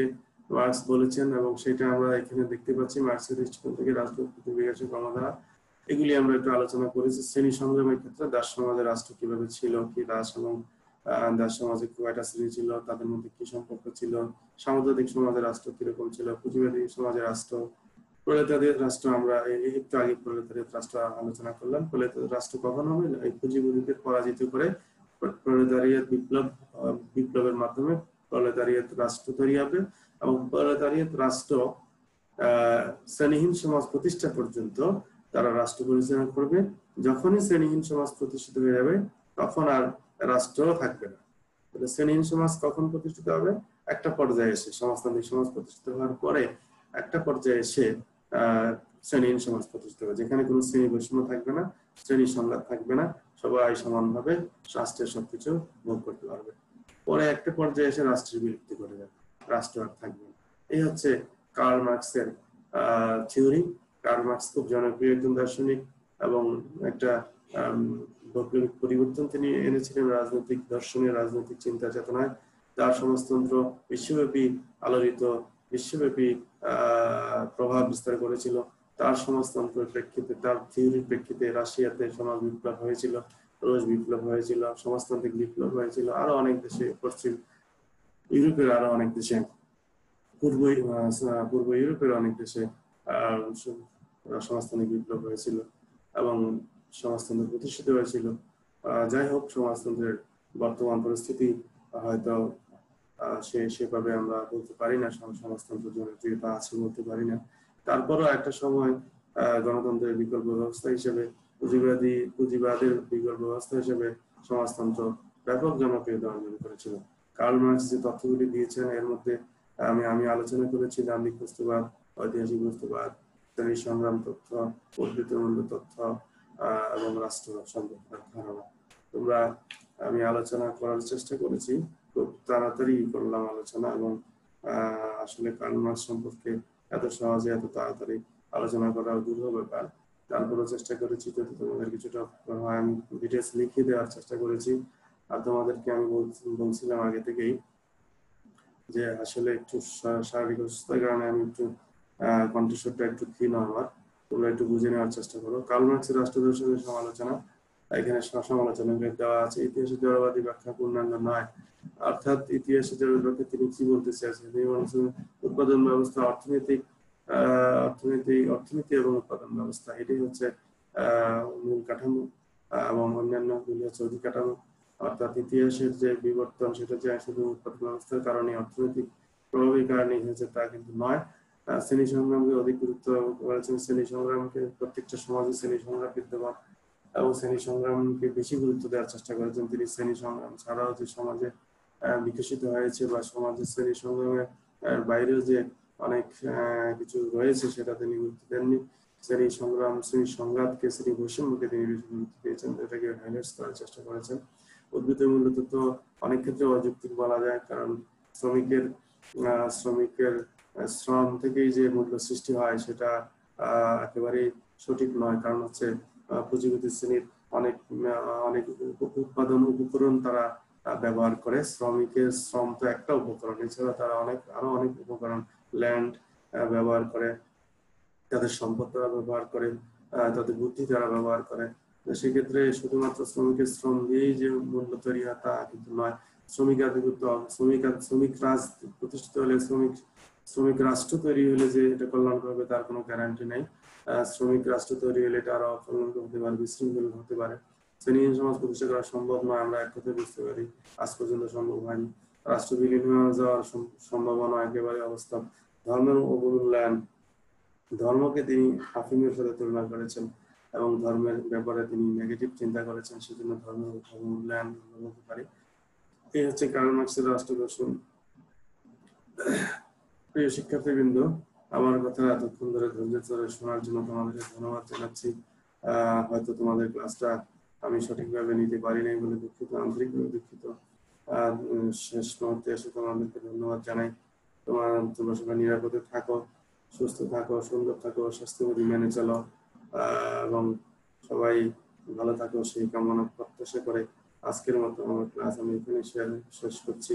মার্ক্স বলেছেন এবং সেটা আমরা এখানে দেখতে পাচ্ছি মার্ক্সের দৃষ্টিকোণ থেকে রাষ্ট্র উৎপত্তি বিকাশের কর্মধারা। এগুলি আমরা একটু আলোচনা করেছি। শ্রেণী সংগ্রামের ক্ষেত্রে দাস সমাজের রাষ্ট্র কিভাবে ছিল, কি দাস এবং দাস সমাজে কয়টা শ্রেণী ছিল, তাদের মধ্যে কি সম্পর্ক ছিল, সামুদ্রিক সমাজের রাষ্ট্র কিরকম ছিল, পুঁজিবাদী সমাজের রাষ্ট্র, প্রলেতারিয়েত রাষ্ট্র। আমরা একটু আগে প্রলেতারিয়েত রাষ্ট্র আলোচনা করলাম। প্রলেতারিয়েত রাষ্ট্র কখন হবে? এই পুঁজিবাদীদের পরাজিত করে প্রলেতারিয়েত বিপ্লবের মাধ্যমে প্রলেতারিয়েত রাষ্ট্র তৈরি হবে এবং প্রলেতারিয়েত রাষ্ট্র শ্রেণীহীন সমাজ প্রতিষ্ঠা পর্যন্ত তারা রাষ্ট্র পরিচালনা করবে। যখনই শ্রেণীহীন সমাজ প্রতিষ্ঠিত হয়ে যাবে তখন আর রাষ্ট্র থাকবে না। শ্রেণীহীন সমাজ কখন প্রতিষ্ঠিত হবে? একটা পর্যায়ে এসে, সমাজতান্ত্রিক সমাজ প্রতিষ্ঠিত হওয়ার পরে একটা পর্যায়ে এসে শ্রেণীহীন সমাজ প্রতিষ্ঠিত হবে, যেখানে কোনো শ্রেণী বৈষম্য থাকবে না, শ্রেণী সংঘাত থাকবে না, সবাই সমানভাবে রাষ্ট্রের সবকিছু ভোগ করতে পারবে। পরে একটা পর্যায়ে এসে রাষ্ট্রের বিলুপ্তি করে যাবে, রাষ্ট্র আর থাকবে না। এই হচ্ছে কার্ল মার্কসের থিওরি। কার্ল মার্কস খুব জনপ্রিয় একজন দার্শনিক এবং একটা বৈপ্লবিক পরিবর্তন তিনি এনেছিলেন রাজনৈতিক দর্শনে, রাজনৈতিক চিন্তা চেতনায়। তার সমাজতন্ত্র বিশ্বব্যাপী আলোড়িত, বিশ্বব্যাপী প্রভাব বিস্তার করেছিল। তার সমাজতন্ত্রের প্রেক্ষিতে, তার থিওরির প্রেক্ষিতে রাশিয়াতে সমাজ বিপ্লব হয়েছিল, রুশ বিপ্লব হয়েছিল, সমাজতান্ত্রিক বিপ্লব হয়েছিল, আরো অনেক দেশে, পশ্চিম ইউরোপের আরো অনেক দেশে, পূর্ব ইউরোপের অনেক দেশে সমাজতান্ত্রিক বিপ্লব হয়েছিল এবং সমাজতন্ত্র প্রতিষ্ঠিত হয়েছিল। যাই হোক, সমাজতন্ত্রের বর্তমান পরিস্থিতি হয়তো সেভাবে আমরা বলতে পারি না, সমাজতন্ত্র জনপ্রিয়তা আছে বলতে পারি না। তারপরও একটা সময় গণতন্ত্রের বিকল্প ব্যবস্থা হিসেবে, পুঁজিবাদের বিকল্প ব্যবস্থা হিসেবে সমাজতন্ত্র ব্যাপক জনপ্রিয়তা অর্জন করেছিল। কার্ল মার্কস যে তথ্যগুলি দিয়েছেন এর মধ্যে আমি আলোচনা করেছি দাম্ভিক বস্তুবাদ, ঐতিহাসিক বস্তুবাদ, শ্রেণী সংগ্রাম তথ্য, উদ্বৃত্তমূল্য তথ্য এবং রাষ্ট্র সম্পর্কের ধারণা। আমি আলোচনা করার চেষ্টা করেছি, খুব তাড়াতাড়ি করলাম আলোচনা, এবং আসলে কার্ল মার্কস সম্পর্কে এত সহজে এত তাড়াতাড়ি আলোচনা করা দুরূহ ব্যাপার। তারপরেও চেষ্টা করেছি যদি তোমাদের কিছুটা আমি ডিটেলস লিখে দেওয়ার চেষ্টা করেছি। আর তোমাদেরকে আমি বলছিলাম আগে থেকেই যে আসলে একটু শারীরিক অসুস্থতার কারণে আমি একটু কণ্ঠস্বরটা একটু ক্ষীণ আমার, তোমরা একটু বুঝে নেওয়ার চেষ্টা করো। কার্ল মার্কসের রাষ্ট্র দর্শনের সমালোচনা, এখানে সমালোচনা দেওয়া আছে। ইতিহাসের জড়বাদী ব্যাখ্যা পূর্ণাঙ্গ নয়, অর্থাৎ ইতিহাসের জড়বাদী তিনি কি বলতে চাইছেন, তিনি বলছেন উৎপাদন ব্যবস্থা, অর্থনীতি এবং উৎপাদন ব্যবস্থা, এটাই হচ্ছে মূল কাঠামো, এবং অন্যান্য গুলি হচ্ছে অধিকাঠামো। অর্থাৎ ইতিহাসের যে বিবর্তন সেটা যে শুধু উৎপাদন ব্যবস্থার কারণে, অর্থনৈতিক প্রভাবের কারণে হয়েছে তা কিন্তু নয়। শ্রেণী সংগ্রামকে অধিক গুরুত্ব করেছেন। শ্রেণী সংগ্রামকে, প্রত্যেকটা সমাজে শ্রেণী সংগ্রাম বিদ্যমান এবং শ্রেণী সংগ্রামকে বেশি গুরুত্ব দেওয়ার চেষ্টা করেছেন তিনি। শ্রেণী সংগ্রাম ছাড়াও যে সমাজে বিকশিত হয়েছে বা সমাজের শ্রেণী সংগ্রামের বাইরেও যে অনেক কিছু রয়েছে সেটা তিনি গুরুত্ব দেননি। শ্রেণী সংগ্রাম, শ্রেণী সংঘাতকে, শ্রেণী বৈষম্যকে তিনি বেশি গুরুত্ব দিয়েছেন, এটাকে হাইলাইট করার চেষ্টা করেছেন। উদ্বৃত্ত মূল্য তত্ত্ব অনেক ক্ষেত্রে অযৌক্তিক বলা যায়, কারণ শ্রমিকের শ্রম থেকেই যে মূল্য সৃষ্টি হয় সেটা একেবারেই সঠিক নয়। কারণ হচ্ছে পুঁজিপতি শ্রেণীর অনেক উৎপাদন উপকরণ তারা ব্যবহার করে। শ্রমিকের শ্রম তো একটা উপকরণ, এছাড়া তারা আরো অনেক উপকরণ, ল্যান্ড ব্যবহার করে, তাদের সম্পদ তারা ব্যবহার করে, তাদের বুদ্ধি তারা ব্যবহার করে। সেক্ষেত্রে শুধুমাত্র শ্রমিকের শ্রম দিয়েই যে মূল্য তৈরি হয় তা কিন্তু নয়। শ্রমিক আধিপত্য, শ্রমিক রাজ প্রতিষ্ঠিত হলে, শ্রমিক রাষ্ট্র তৈরি হলে যে এটা কল্যাণকর হবে তার কোনো গ্যারান্টি নেই। শ্রমিক রাষ্ট্র তৈরি হলে এটা আরো অকল্যাণকর হতে পারে, বিশৃঙ্খল হতে পারে। শ্রেণীহীন সমাজ প্রতিষ্ঠা করা সম্ভব নয়, আমরা এক কথায় বুঝতে পারি, আজ পর্যন্ত সম্ভব হয়নি। রাষ্ট্র বিলীন হয়ে যাওয়ার সম্ভাবনা একেবারে অবস্থা। ধর্মের অবমূল্যায়ন, ধর্মকে তিনি আফিমের সাথে তুলনা করেছেন এবং ধর্মের ব্যাপারে তিনি নেগেটিভ চিন্তা করেছেন, সেজন্য ধর্মের অবমূল্যায়ন বলতে পারি। এই হচ্ছে কার্ল মার্কসের রাষ্ট্র দর্শন। প্রিয় শিক্ষার্থীবৃন্দ, আমার কথা এতক্ষণ ধরে ধৈর্য ধরে শোনার জন্য তোমাদেরকে ধন্যবাদ জানাচ্ছি। হয়তো তোমাদের ক্লাসটা আমি সঠিকভাবে নিতে পারি নাই বলে দুঃখিত, আন্তরিকভাবে দুঃখিত। শেষ মুহূর্তে এসে তোমাদেরকে ধন্যবাদ জানাই। তোমরা সবাই নিরাপদে থাকো, সুস্থ থাকো, সুন্দর থাকো, স্বাস্থ্যবিধি মেনে চলো, এবং সবাই ভালো থাকো সেই কামনা প্রত্যাশা করে আজকের মতো আমার ক্লাস আমি এখানে শেষ করছি।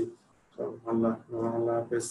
আল্লাহ হাফেজ।